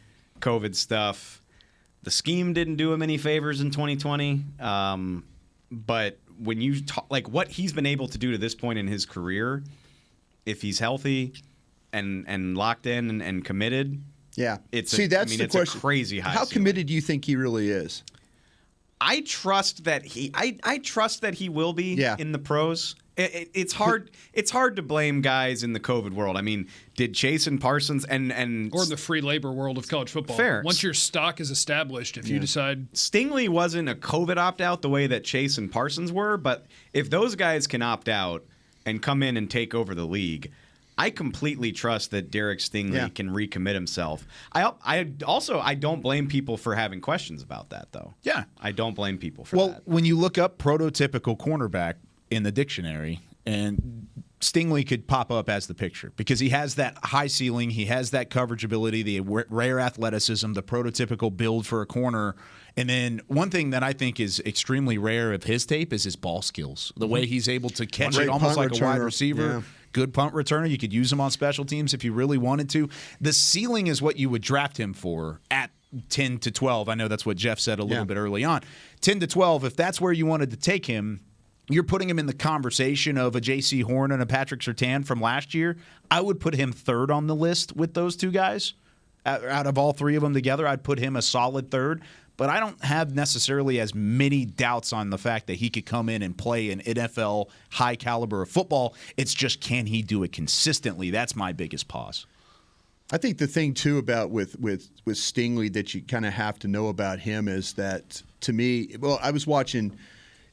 COVID stuff. The scheme didn't do him any favors in 2020. But when you talk, like, what he's been able to do to this point in his career, if he's healthy and locked in and committed, yeah, that's the question. A crazy high. How ceiling. committed do you think he really is? I trust that I trust that he will be in the pros. It's hard. It's hard to blame guys in the COVID world. I mean, did Chase and Parsons and or in the free labor world of college football? Fair. Once your stock is established, if you decide Stingley wasn't a COVID opt out the way that Chase and Parsons were, but if those guys can opt out and come in and take over the league, I completely trust that Derek Stingley can recommit himself. I don't blame people for having questions about that, though. Yeah. I don't blame people for that. Well, when you look up prototypical cornerback in the dictionary, and Stingley could pop up as the picture because he has that high ceiling, he has that coverage ability, the rare athleticism, the prototypical build for a corner. And then one thing that I think is extremely rare of his tape is his ball skills. The way he's able to catch it almost like a wide receiver. Yeah. Good punt returner. You could use him on special teams if you really wanted to. The ceiling is what you would draft him for at 10 to 12. I know that's what Jeff said a little bit early on. 10 to 12, if that's where you wanted to take him, you're putting him in the conversation of a J.C. Horn and a Patrick Surtain from last year. I would put him third on the list with those two guys. Out of all three of them together, I'd put him a solid third. But I don't have necessarily as many doubts on the fact that he could come in and play an NFL high caliber of football. It's just, can he do it consistently? That's my biggest pause. I think the thing, too, about with Stingley that you kind of have to know about him is that, to me, well, I was watching,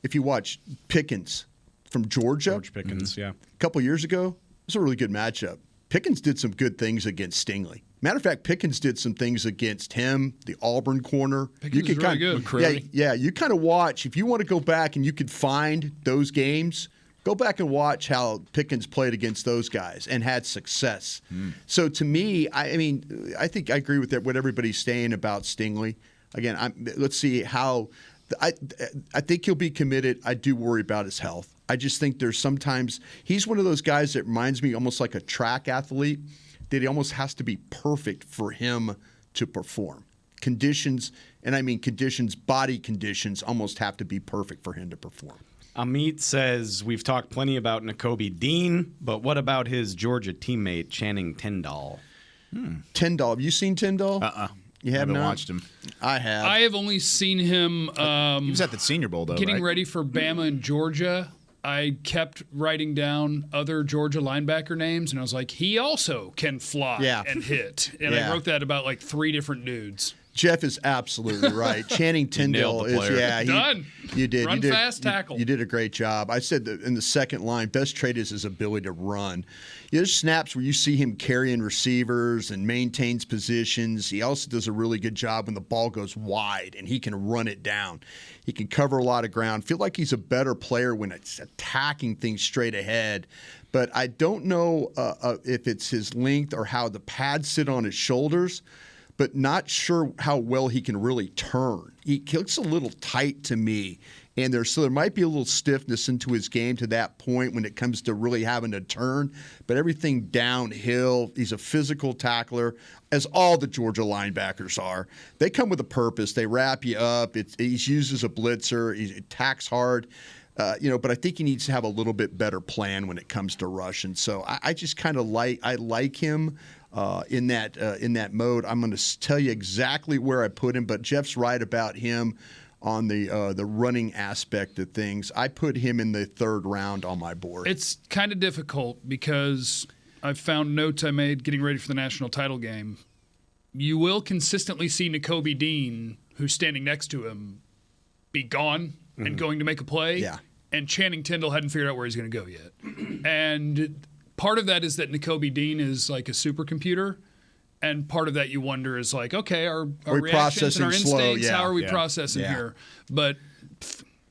if you watch Pickens from Georgia. George Pickens, a couple years ago, it was a really good matchup. Pickens did some good things against Stingley. Matter of fact, Pickens did some things against him, the Auburn corner. Pickens is really good. Yeah, you kind of watch. If you want to go back and you could find those games, go back and watch how Pickens played against those guys and had success. So to me, I think I agree with what everybody's saying about Stingley. Again, let's see how – I think he'll be committed. I do worry about his health. I just think there's sometimes – he's one of those guys that reminds me almost like a track athlete, that he almost has to be perfect for him to perform. Conditions, and I mean conditions, body conditions almost have to be perfect for him to perform. Amit says, we've talked plenty about Nakobe Dean, but what about his Georgia teammate, Channing Tindall? Tindall. Have you seen Tindall? You haven't watched him. I have. I have only seen him. He was at the Senior Bowl, though, getting right? ready for Bama and Georgia. I kept writing down other Georgia linebacker names, and I was like, he also can fly and hit. And I wrote that about like 3 different dudes. Jeff is absolutely right. Channing Tindall is, done. You did. Run fast, tackle. You did a great job. I said that in the second line, best trait is his ability to run. There's snaps where you see him carrying receivers and maintains positions. He also does a really good job when the ball goes wide and he can run it down. He can cover a lot of ground. Feel like he's a better player when it's attacking things straight ahead. But I don't know if it's his length or how the pads sit on his shoulders, but not sure how well he can really turn. He looks a little tight to me, and there might be a little stiffness into his game to that point when it comes to really having to turn. But everything downhill, he's a physical tackler, as all the Georgia linebackers are. They come with a purpose. They wrap you up. He's used as a blitzer. He attacks hard. But I think he needs to have a little bit better plan when it comes to rush. And so I just kind of like him in that mode. I'm going to tell you exactly where I put him, but Jeff's right about him on the running aspect of things. I put him in the 3rd round on my board. It's kind of difficult because I've found notes I made getting ready for the national title game. You will consistently see Nakobe Dean, who's standing next to him, be gone and going to make a play. Yeah. And Channing Tindall hadn't figured out where he's going to go yet. And part of that is that Nakobe Dean is like a supercomputer. And part of that you wonder is like, okay, our reactions and our processing slow? instincts, Yeah. how are we Yeah. processing Yeah. here? But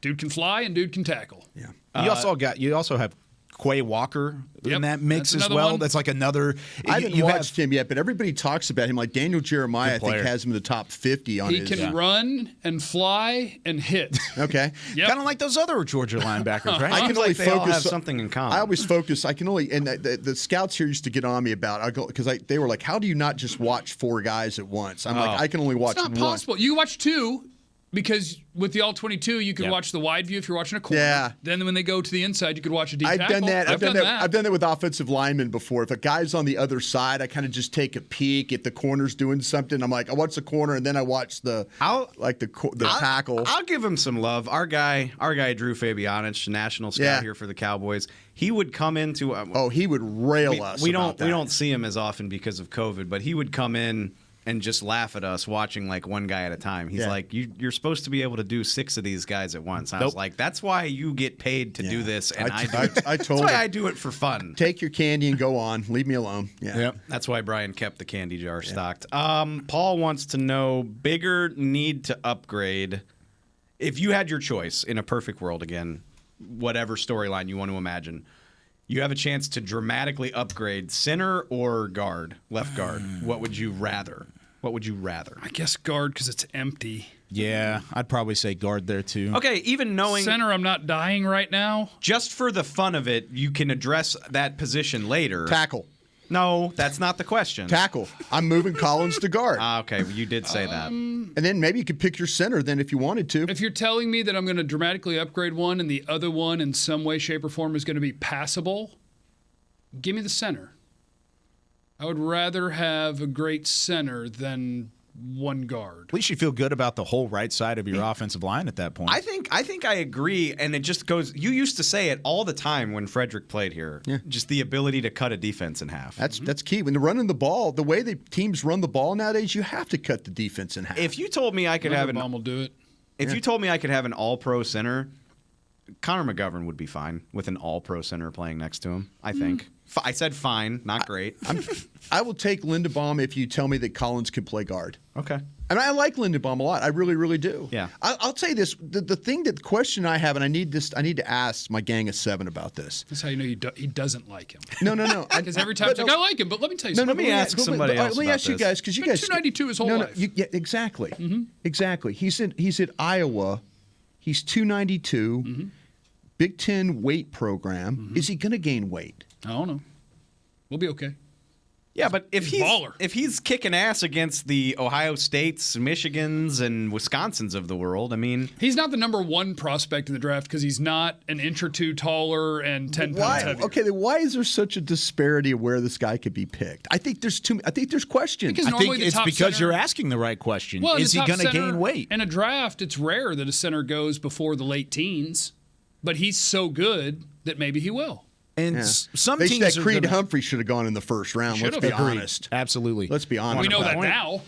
dude can fly and dude can tackle. Yeah. You also have Quay Walker Yep, in that mix that's as another well. one. That's like another. I haven't you watched him yet, but everybody talks about him. Like Daniel Jeremiah, I think, player. has him in the top 50 on He his. can run and fly and hit. Okay. Yep. Kind of like those other Georgia linebackers, right? I can Seems only like they all focus. have something in common. I always focus. I can only, and the scouts here used to get on me about. I go because they were like, "How do you not just watch 4 guys at once?" I'm like, I can only watch It's not one. possible. You watch 2 because with the all-22, you can watch the wide view if you're watching a corner. Yeah. Then when they go to the inside, you could watch a deep I've tackle. done that. I've done that. I've done that with offensive linemen before. If a guy's on the other side, I kind of just take a peek. If the corner's doing something, I'm like, I watch the corner and then I watch the tackle. I'll give him some love. Our guy Drew Fabianich, national scout here for the Cowboys. He would come into. He would rail us. We about that. don't see him as often because of COVID, but he would come in and just laugh at us watching like one guy at a time. He's like, you're supposed to be able to do 6 of these guys at once. I was like, that's why you get paid to do this, and I do it. I told that's why him, I do it for fun. Take your candy and go on. Leave me alone. Yeah. Yep. That's why Brian kept the candy jar stocked. Paul wants to know bigger need to upgrade. If you had your choice in a perfect world again, whatever storyline you want to imagine, you have a chance to dramatically upgrade center or guard, left guard. What would you rather? I guess guard because it's empty. Yeah, I'd probably say guard there too. Okay, even knowing Center, I'm not dying right now. just for the fun of it, you can address that position later. Tackle. No, that's not the question. Tackle. I'm moving Collins to guard. Okay, well, you did say that. And then maybe you could pick your center then if you wanted to. If you're telling me that I'm going to dramatically upgrade one and the other one in some way, shape, or form is going to be passable, give me the center. I would rather have a great center than one guard. At least you feel good about the whole right side of your offensive line at that point. I think I agree, and it just goes. You used to say it all the time when Frederick played here. Yeah. Just the ability to cut a defense in half. That's key. When they're running the ball, the way the teams run the ball nowadays, you have to cut the defense in half. If you told me I could have Bomb will do it. If you told me I could have an all-pro center, Connor McGovern would be fine with an all-pro center playing next to him, I think. I said fine, not great. I will take Linderbaum if you tell me that Collins can play guard. Okay. And I like Linderbaum a lot. I really, really do. Yeah. I'll tell you this. The question I have, and I need to ask my gang of 7 about this. That's how you know he doesn't like him. No. Because every time it's like, I like him, but let me tell you something. let me ask somebody else Let me about ask you this. guys, because you Been guys 292 his whole life. yeah, exactly. Exactly. He's at Iowa. He's 292. Big Ten weight program. Is he going to gain weight? I don't know. We'll be okay. Yeah, but if He's a baller. if he's kicking ass against the Ohio States, Michigans, and Wisconsins of the world, I mean, He's not the number 1 prospect in the draft because he's not an inch or 2 taller and 10 pounds Why? heavier. Okay, then why is there such a disparity of where this guy could be picked? I think there's questions. Because I normally think the it's top because center- you're asking the right question. Well, Is the he top going to center gain weight? In a draft, it's rare that a center goes before the late teens, but he's so good that maybe he will. And some They teams said are Creed gonna, Humphrey should have gone in the first round. Let's be honest. Absolutely. Let's be honest. We know about that it. now.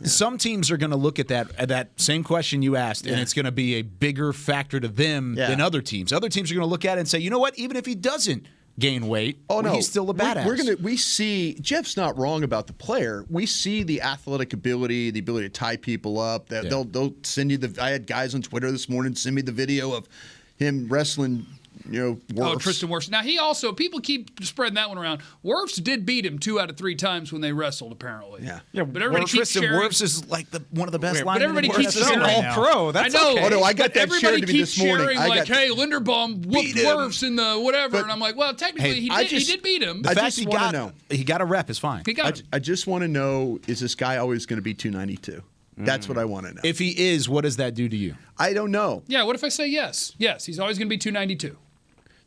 Some teams are going to look at that same question you asked, and it's going to be a bigger factor to them than other teams. Other teams are going to look at it and say, you know what? Even if he doesn't gain weight, he's still a badass. We see Jeff's not wrong about the player. We see the athletic ability, the ability to tie people up. That they'll send you I had guys on Twitter this morning send me the video of him wrestling. Wirfs. Tristan Wirfs. Now, people keep spreading that one around. Wirfs did beat him 2 out of 3 times when they wrestled, apparently. Yeah. But everybody keeps Tristan sharing. Wirfs is like one of the best But linemen. everybody in keeps the sharing. NFL right now. all-pro. That's I know. okay. Oh, no, I got but that everybody shared to me keeps this morning. sharing hey, Linderbaum whooped Wirfs in the whatever. And I'm like, well, technically, he did beat him. The I fact just wanna know. he got a rep is fine. He got him. I just want to know, is this guy always going to be 292? That's what I want to know. If he is, what does that do to you? I don't know. Yeah, what if I say yes? Yes, he's always going to be 292.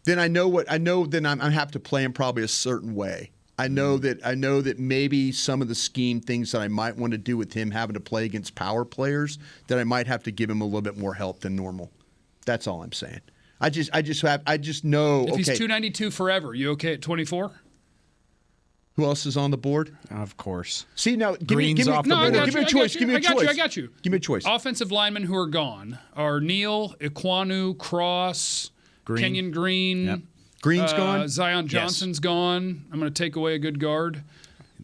Then I know. Then I have to play him probably a certain way. I know that maybe some of the scheme things that I might want to do with him having to play against power players, that I might have to give him a little bit more help than normal. That's all I'm saying. I just know. If he's 292 forever, you okay at 24? Who else is on the board? Of course. See, now, give me a choice. I got you. Give me a choice. Offensive linemen who are gone are Neal, Iquanu, Cross, Kenyon Green. Yep. Green's gone? Zion Johnson's gone. I'm going to take away a good guard.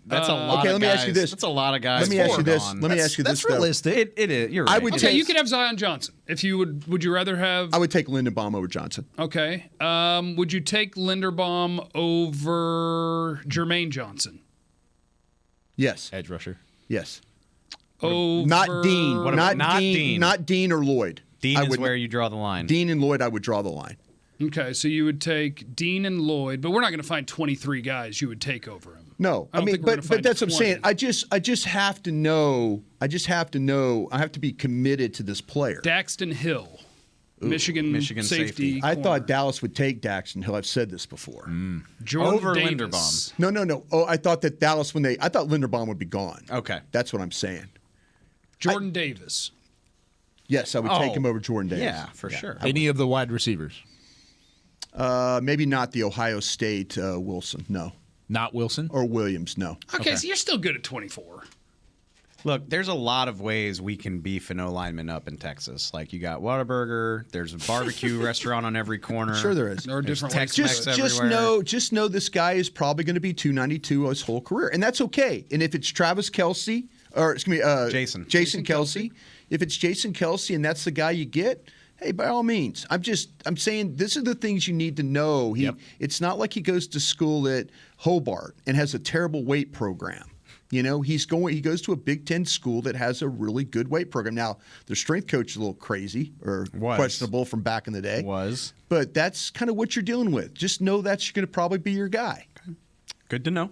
That's a lot okay, of let me guys. ask you this. That's a lot of guys. Let me ask you this. Gone. Let me ask you this. That's realistic. It is. You're right. Okay, you could have Zion Johnson. If you would you rather have? I would take Lindenbaum over Johnson. Okay. Would you take Linderbaum over Jermaine Johnson? Yes. Edge rusher. Yes. Over Not Dean. What about not Dean? Not Dean or Lloyd. Dean is where you draw the line. Dean and Lloyd, I would draw the line. Okay, so you would take Dean and Lloyd, but we're not going to find 23 guys you would take over him. No, I mean, but that's what I'm saying. I just have to know. I have to be committed to this player. Daxton Hill, Michigan safety. I thought Dallas would take Daxton Hill. I've said this before. Jordan over Davis. Linderbaum. No. Oh, I thought that Dallas I thought Linderbaum would be gone. Okay, that's what I'm saying. Jordan Davis. Yes, I would take him over Jordan Davis. Yeah, for sure. Any of the wide receivers? Maybe not the Ohio State Wilson. No. Not Wilson? Or Williams, no. Okay, so you're still good at 24. Look, there's a lot of ways we can beef an O-lineman up in Texas. Like, you got Whataburger, there's a barbecue restaurant on every corner. Sure there is. There are different ways. Just know this guy is probably going to be 292 his whole career, and that's okay. And if it's Travis Kelce, or excuse me, Jason Kelce, if it's Jason Kelce and that's the guy you get, hey, by all means. I'm saying this are the things you need to know. It's not like he goes to school at Hobart and has a terrible weight program. You know, he goes to a Big Ten school that has a really good weight program. Now, their strength coach is a little crazy or questionable from back in the day. But that's kind of what you're dealing with. Just know that's going to probably be your guy. Okay. Good to know.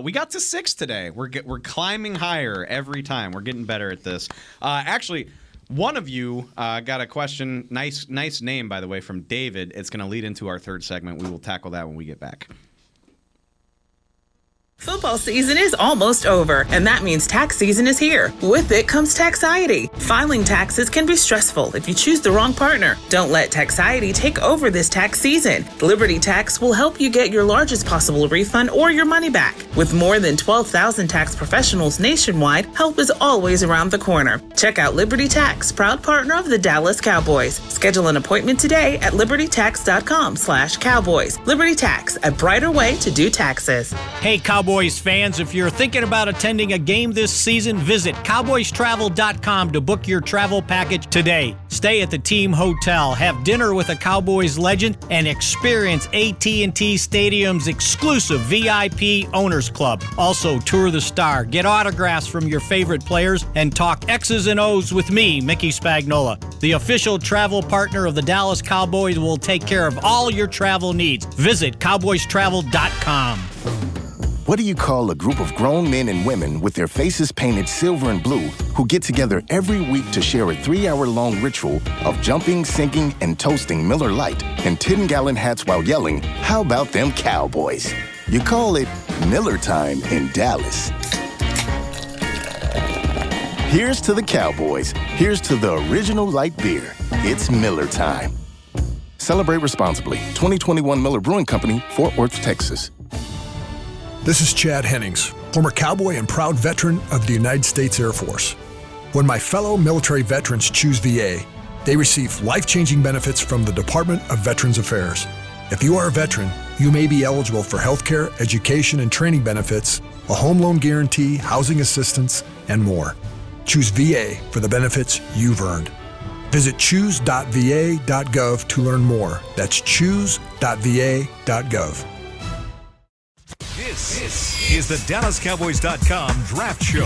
We got to 6 today. We're climbing higher every time. We're getting better at this. Actually, one of you got a question. Nice name, by the way, from David. It's going to lead into our third segment. We will tackle that when we get back. Football season is almost over, and that means tax season is here. With it comes taxiety. Filing taxes can be stressful if you choose the wrong partner. Don't let taxiety take over this tax season. Liberty Tax will help you get your largest possible refund or your money back. With more than 12,000 tax professionals nationwide, help is always around the corner. Check out Liberty Tax, proud partner of the Dallas Cowboys. Schedule an appointment today at libertytax.com/Cowboys. Liberty Tax, a brighter way to do taxes. Hey, Cowboys fans, if you're thinking about attending a game this season, visit cowboystravel.com to book your travel package today. Stay at the team hotel, have dinner with a Cowboys legend, and experience AT&T Stadium's exclusive VIP Owners Club. Also, tour the Star, get autographs from your favorite players, and talk X's and O's with me, Mickey Spagnola. The official travel partner of the Dallas Cowboys will take care of all your travel needs. Visit cowboystravel.com. What do you call a group of grown men and women with their faces painted silver and blue who get together every week to share a 3-hour-long ritual of jumping, sinking, and toasting Miller Lite in 10-gallon hats while yelling, "How about them Cowboys?" You call it Miller Time in Dallas. Here's to the Cowboys. Here's to the original light beer. It's Miller Time. Celebrate responsibly. 2021 Miller Brewing Company, Fort Worth, Texas. This is Chad Hennings, former cowboy and proud veteran of the United States Air Force. When my fellow military veterans choose VA, they receive life-changing benefits from the Department of Veterans Affairs. If you are a veteran, you may be eligible for healthcare, education, and training benefits, a home loan guarantee, housing assistance, and more. Choose VA for the benefits you've earned. Visit choose.va.gov to learn more. That's choose.va.gov. This is the DallasCowboys.com Draft Show.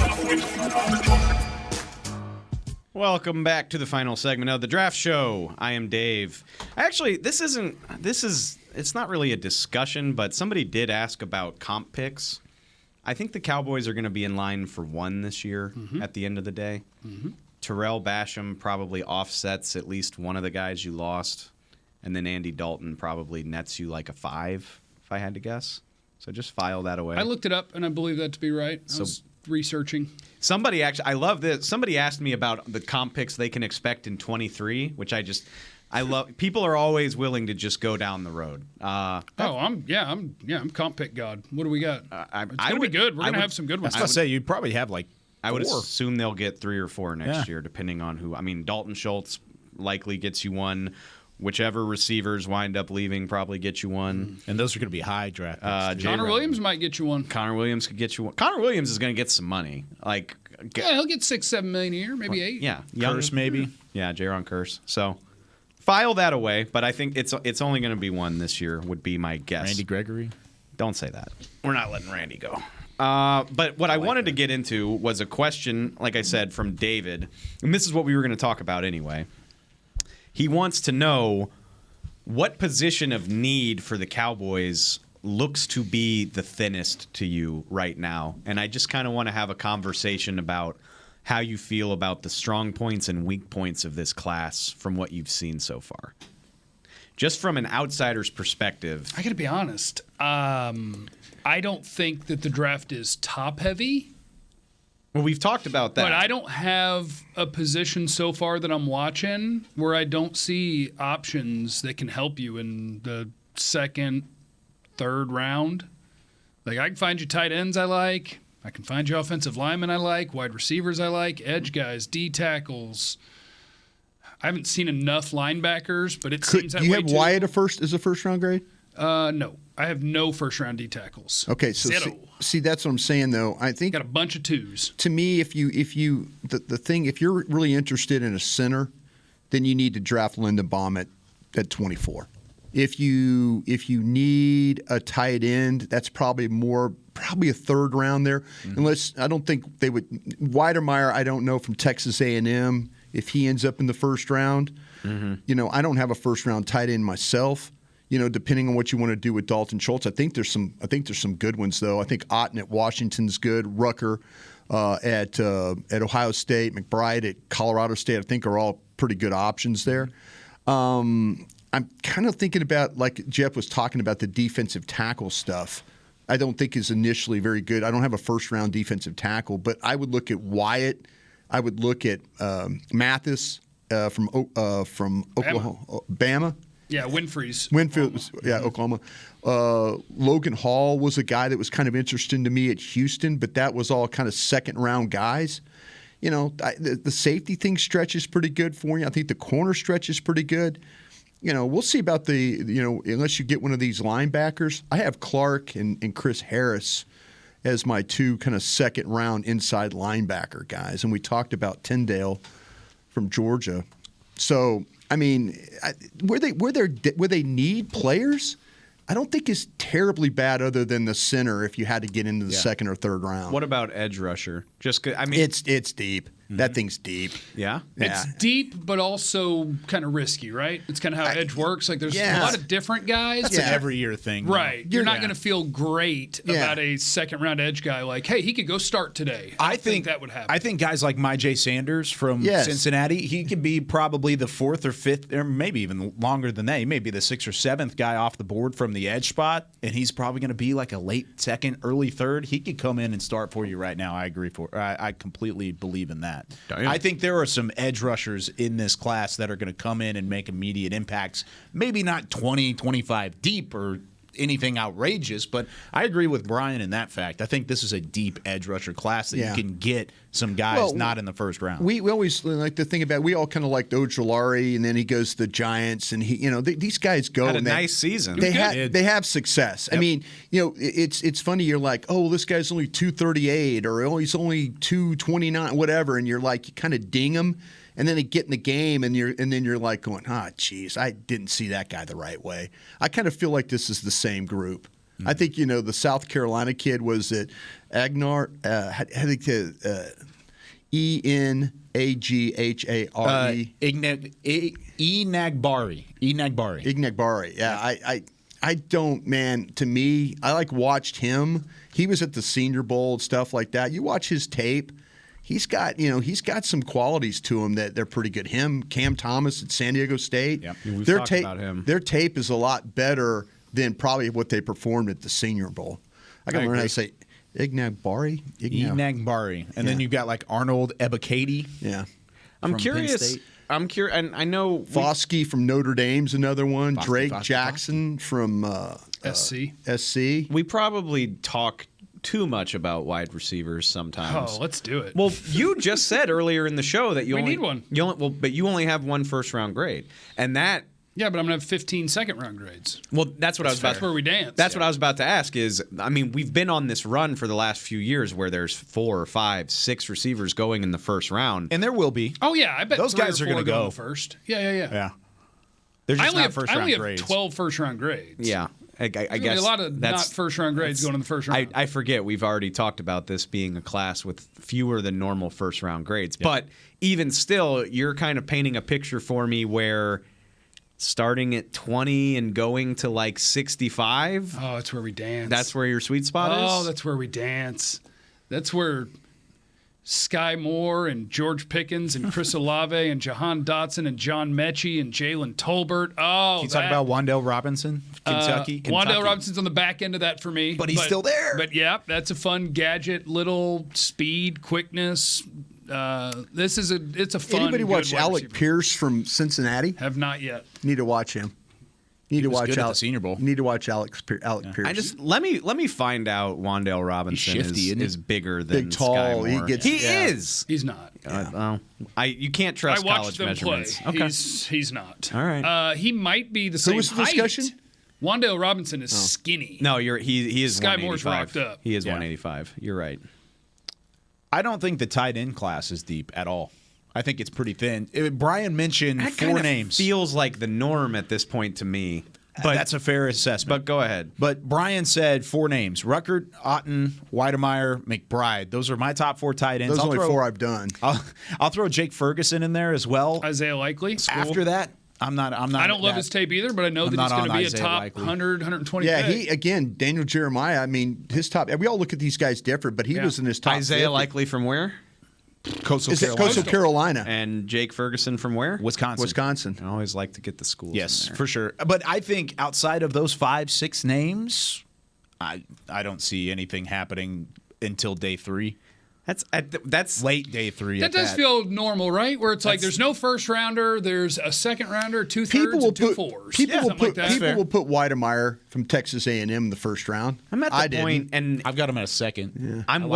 Welcome back to the final segment of the Draft Show. I am Dave. Actually, it's not really a discussion, but somebody did ask about comp picks. I think the Cowboys are going to be in line for one this year at the end of the day. Terrell Basham probably offsets at least one of the guys you lost, and then Andy Dalton probably nets you like a 5, if I had to guess. So just file that away. I looked it up, and I believe that to be right. I was researching. Somebody actually, I love this. Somebody asked me about the comp picks they can expect in 23, which I love. People are always willing to just go down the road. I'm comp pick god. What do we got? It's gonna be good. We're gonna have some good ones. I was gonna say you'd probably have like 4. I would assume they'll get 3 or 4 next year, depending on who. I mean, Dalton Schultz likely gets you one. Whichever receivers wind up leaving probably get you one. And those are going to be high draft picks. Connor Williams might get you one. Connor Williams could get you one. Connor Williams is going to get some money. He'll get $6-7 million a year, maybe 8. Yeah, Curse maybe. Yeah, Jaron Curse. So file that away. But I think it's only going to be one this year. Would be my guess. Randy Gregory. Don't say that. We're not letting Randy go. But what I wanted to get into was a question, like I said, from David, and this is what we were going to talk about anyway. He wants to know what position of need for the Cowboys looks to be the thinnest to you right now. And I just kind of want to have a conversation about how you feel about the strong points and weak points of this class from what you've seen so far. Just from an outsider's perspective. I got to be honest. I don't think that the draft is top heavy. Well, we've talked about that. But I don't have a position so far that I'm watching where I don't see options that can help you in the second, third round. Like, I can find you tight ends I like. I can find you offensive linemen I like, wide receivers I like, edge guys, D tackles. I haven't seen enough linebackers, but it seems that way too. Do you have Wyatt as a first-round grade? No. I have no first-round D tackles. Okay, so see, that's what I'm saying, though. I think got a bunch of 2s. To me, if you're really interested in a center, then you need to draft Lindenbaum at 24. If you need a tight end, that's probably a third round there. Unless I don't think they would. Weidermeyer, I don't know, from Texas A&M if he ends up in the first round. I don't have a first round tight end myself. Depending on what you want to do with Dalton Schultz, I think there's some good ones though. I think Otten at Washington's good. Rucker at Ohio State, McBride at Colorado State, I think are all pretty good options there. I'm kind of thinking about, like Jeff was talking about, the defensive tackle stuff. I don't think is initially very good. I don't have a first round defensive tackle, but I would look at Wyatt. I would look at Mathis from Oklahoma, Bama. Yeah, Winfrey's. Oklahoma. Logan Hall was a guy that was kind of interesting to me at Houston, but that was all kind of second-round guys. The safety thing stretches pretty good for you. I think the corner stretch is pretty good. We'll see about unless you get one of these linebackers. I have Clark and Chris Harris as my 2 kind of second-round inside linebacker guys, and we talked about Tyndale from Georgia. So, I mean, where they need players, I don't think is terribly bad other than the center if you had to get into the second or third round. What about edge rusher? It's deep. That thing's deep. Yeah? It's deep, but also kind of risky, right? It's kind of how edge works. Like, there's a lot of different guys. That's an every year thing. Right. You're not going to feel great about a second-round edge guy like, hey, he could go start today. I think that would happen. I think guys like Myjai Sanders from Cincinnati, he could be probably the 4th or 5th, or maybe even longer than that. He may be the 6th or 7th guy off the board from the edge spot, and he's probably going to be like a late second, early third. He could come in and start for you right now. I agree. I completely believe in that. Damn. I think there are some edge rushers in this class that are going to come in and make immediate impacts. Maybe not 20, 25 deep or anything outrageous, but I agree with Brian in that fact. I think this is a deep edge rusher class that you can get some guys not in the first round. We always like to think about. We all kind of liked Ojulari, and then he goes to the Giants, and these guys go had and a nice season. They have success. Yep. I mean, it's funny. You're like, oh, this guy's only 238, or he's only 229, whatever, and you're like, you kind of ding him. And then they get in the game, and then you're like going, geez, I didn't see that guy the right way. I kind of feel like this is the same group. Mm-hmm. I think the South Carolina kid was at Agnar. Enaghare. Enagbari. Yeah, I don't, man. To me, I watched him. He was at the Senior Bowl and stuff like that. You watch his tape. He's got some qualities to him that they're pretty good. Him, Cam Thomas at San Diego State. Yeah, we've talked about him. Their tape is a lot better than probably what they performed at the Senior Bowl. I got to learn how to say Ignagbari. Ignagbari. And then you've got like Arnold Ebiketie. Yeah. I'm curious. And I know Foskey from Notre Dame's another one. Drake Foskey. Jackson from SC. We probably talk too much about wide receivers sometimes. Oh, let's do it. Well, you just said earlier in the show that you We only need one. But you only have one first-round grade, and that. Yeah, but I'm gonna have 15 second-round grades. Well, that's what I was about. That's where we dance. That's what I was about to ask. We've been on this run for the last few years where there's 4, 5, 6 receivers going in the first round, And there will be. Oh yeah, I bet Those guys are going to go first. Yeah. Yeah. They're just not first I round only have grades. 12 first-round grades. Yeah, I guess a lot of not first-round grades going in the first round. I forget. We've already talked about this being a class with fewer than normal first-round grades, but even still, you're kind of painting a picture for me where. Starting at 20 and going to like 65. Oh, that's where we dance. That's where your sweet spot is? Oh, that's where we dance. That's where Sky Moore and George Pickens and Chris Olave and Jahan Dotson and John Mechie and Jalen Tolbert. Oh, Can you talk about Wan'Dale Robinson, Kentucky? Wan'Dale Robinson's on the back end of that for me. But he's still there. But yeah, that's a fun gadget, little speed, quickness. It's a fun. Anybody watch good wide Alec receiver. Pierce from Cincinnati? Have not yet. Need to watch him. Need to was watch good at Alec. the Senior Bowl. Need to watch Alec Pierce. Let me find out Wan'Dale Robinson shifty, isn't he? is bigger than Big, tall. Sky Moore. He yeah. is. He's not. You can't trust I watched college them measurements. play. Okay. He's not. All right. He might be the same was the height. discussion? Wan'Dale Robinson is skinny. No, he is Sky Moore's 185. rocked up. He is Yeah. 185. You're right. I don't think the tight end class is deep at all. I think it's pretty thin. Brian mentioned That 4 kind of names. feels like the norm at this point to me. But that's a fair assessment. But go ahead. But Brian said 4 names: Ruckert, Otten, Weidemeyer, McBride. Those are my top 4 tight ends. Those are only 4 I've done. I'll throw Jake Ferguson in there as well. Isaiah Likely. After that, I'm not. I don't love his tape either, but I know that he's going to be a top Likely. 100, 120 Yeah, pick. Daniel Jeremiah. I mean, his top. We all look at these guys different, but he was in his top. Isaiah 50. Likely from where? Coastal Carolina. And Jake Ferguson from where? Wisconsin. I always like to get the schools. Yes, in there. for sure. But I think outside of those 5, 6 names, I don't see anything happening until day 3. That's Late day 3. That does feel normal, right? Where it's like there's no first rounder, there's a second rounder, 2 thirds, and 2 fours. People Something will put Weidemeyer from Texas A&M in the first round. I'm at the point, and I've got him at a second. Yeah. I'm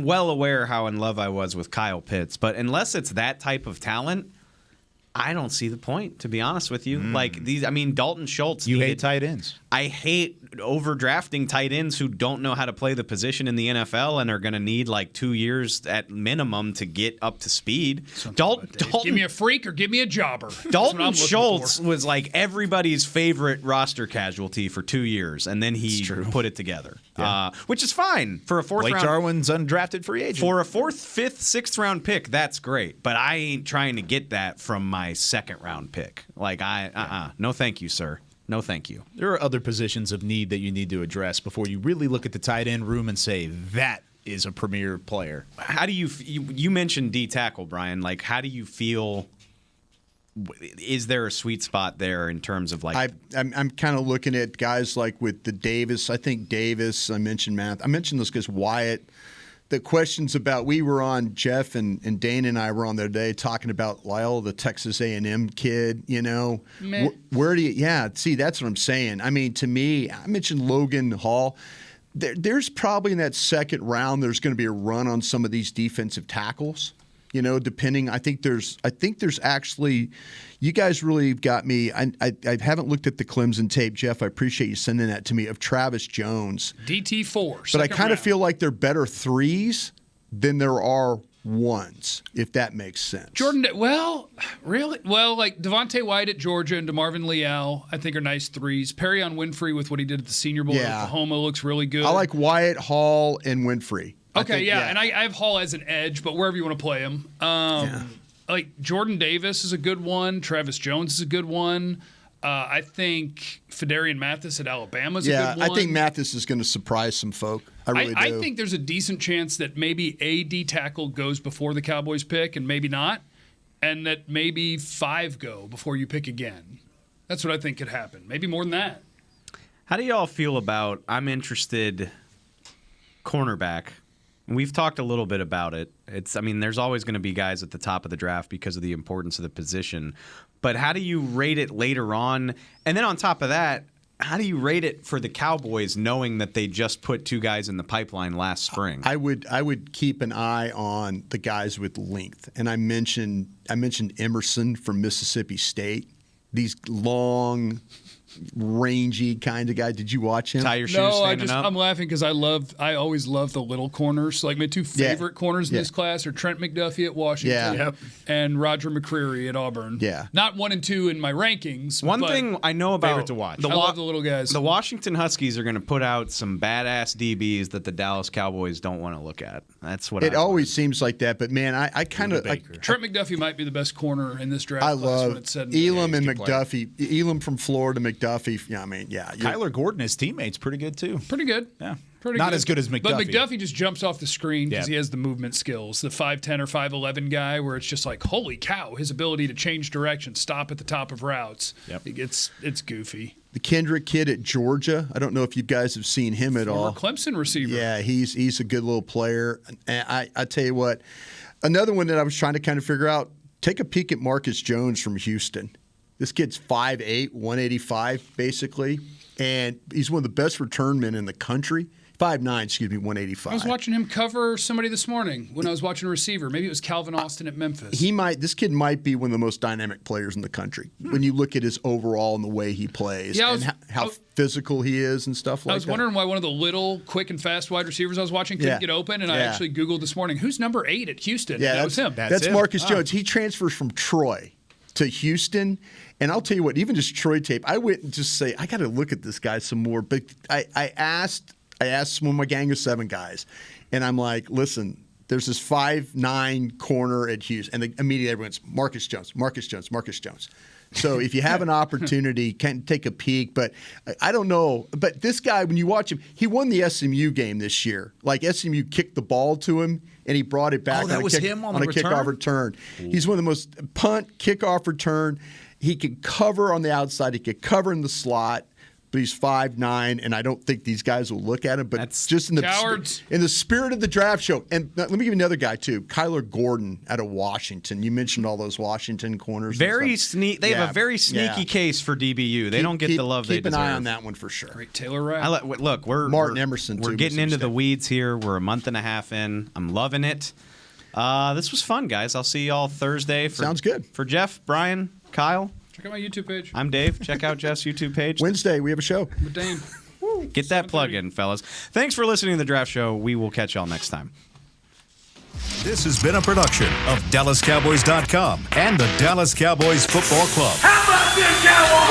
well aware how in love I was with Kyle Pitts, but unless it's that type of talent, I don't see the point, to be honest with you. Like Dalton Schultz. You hate tight ends. I hate overdrafting tight ends who don't know how to play the position in the NFL and are going to need like 2 years at minimum to get up to speed. Dalton, Give me a freak or give me a jobber. That's what I'm Dalton looking Schultz for. was like everybody's favorite roster casualty for 2 years, and then he put it together, which is fine for a fourth Blake round. Jarwin's undrafted free agent. For a 4th, 5th, 6th round pick, that's great. But I ain't trying to get that from my 2nd round pick. Like no, thank you, sir. No, thank you. There are other positions of need that you need to address before you really look at the tight end room and say that is a premier player. How do you mentioned D tackle, Brian? Like, how do you feel? Is there a sweet spot there in terms of like? I'm kind of looking at guys like with the Davis. I think Davis. I mentioned Matt. I mentioned this because Wyatt. The questions about we were on Jeff and Dane and I were on the other day talking about Lyle, the Texas A&M kid. You know, where do you? Yeah, see, that's what I'm saying. I mean, to me, I mentioned Logan Hall. There's probably in that 2nd round, there's going to be a run on some of these defensive tackles. You know, depending. I think there's actually. You guys really got me. I haven't looked at the Clemson tape, Jeff. I appreciate you sending that to me of Travis Jones. DT4. But I kind of feel like they're better 3s than there are 1s, if that makes sense. Jordan, really? Well, like Devontae White at Georgia and DeMarvin Leal, I think are nice 3s. Perrion Winfrey with what he did at the Senior Bowl at Oklahoma looks really good. I like Wyatt, Hall, and Winfrey. Okay, and I have Hall as an edge, but wherever you want to play him. Like Jordan Davis is a good one. Travis Jones is a good one. I think Fedarian Mathis at Alabama's a good one. I think Mathis is going to surprise some folk. I really do. I think there's a decent chance that maybe a D tackle goes before the Cowboys pick and maybe not, and that maybe 5 go before you pick again. That's what I think could happen. Maybe more than that. How do y'all feel about, I'm interested, cornerback? We've talked a little bit about it. There's always going to be guys at the top of the draft because of the importance of the position. But how do you rate it later on? And then on top of that, how do you rate it for the Cowboys knowing that they just put 2 guys in the pipeline last spring? I would keep an eye on the guys with length. And I mentioned Emerson from Mississippi State. These long, rangy kind of guy. Did you watch him? Tie your shoes I'm laughing because I always love the little corners. Like my 2 favorite corners in this class are Trent McDuffie at Washington and Roger McCreary at Auburn. Yeah. Not 1 and 2 in my rankings. One thing I know about favorite to watch. I love the little guys. The Washington Huskies are going to put out some badass DBs that the Dallas Cowboys don't want to look at. That's what it always seems like that. But man, I kind of Trent McDuffie might be the best corner in this draft. I class love when it's said and Elam done. and McDuffie. Elam from Florida, McDuffie. Kyler Gordon, his teammate's pretty good too. Pretty good. Yeah. Pretty Not good. as good as McDuffie. But McDuffie just jumps off the screen because Yeah. he has the movement skills. The 5'10 or 5'11 guy where it's just like, holy cow, his ability to change direction, stop at the top of routes. Yep. It's goofy. The Kendrick kid at Georgia. I don't know if you guys have seen him at all. Former Clemson receiver. Yeah, he's a good little player. And I tell you what, another one that I was trying to kind of figure out, take a peek at Marcus Jones from Houston. This kid's 5'8", 185 basically, and he's one of the best return men in the country. 5'9", 185. I was watching him cover somebody this morning when I was watching a receiver. Maybe it was Calvin Austin at Memphis. This kid might be one of the most dynamic players in the country when you look at his overall and the way he plays and how physical he is and stuff like that. I was wondering why one of the little, quick and fast wide receivers I was watching couldn't get open, and I actually Googled this morning, who's number 8 at Houston? Yeah, that was him. That's Marcus Jones. He transfers from Troy to Houston. And I'll tell you what, even just Troy tape, I wouldn't just say, I got to look at this guy some more. But I asked one of my gang of 7 guys, and I'm like, listen, there's this 5'9" corner at Houston. And immediately everyone's Marcus Jones. So if you have an opportunity, can take a peek. But I don't know. But this guy, when you watch him, he won the SMU game this year. Like SMU kicked the ball to him, and he brought it back on a kickoff return. He's one of the most punt, kickoff return. He can cover on the outside. He can cover in the slot. But he's 5'9", and I don't think these guys will look at him. But that's just in the spirit of the draft show. And let me give you another guy too, Kyler Gordon out of Washington. You mentioned all those Washington corners. Very sneaky. They have a very sneaky case for DBU. They don't get the love they deserve. Keep an eye on that one for sure. Great Taylor Rapp. Look, Martin Emerson. We're getting into the weeds here. We're a month and a half in. I'm loving it. This was fun, guys. I'll see y'all Thursday. Sounds good. For Jeff, Brian, Kyle. Check out my YouTube page. I'm Dave. Check out Jeff's YouTube page. Wednesday, we have a show. With Dane. Get that plug in, fellas. Thanks for listening to The Draft Show. We will catch y'all next time. This has been a production of DallasCowboys.com and the Dallas Cowboys Football Club. How about this, Cowboys?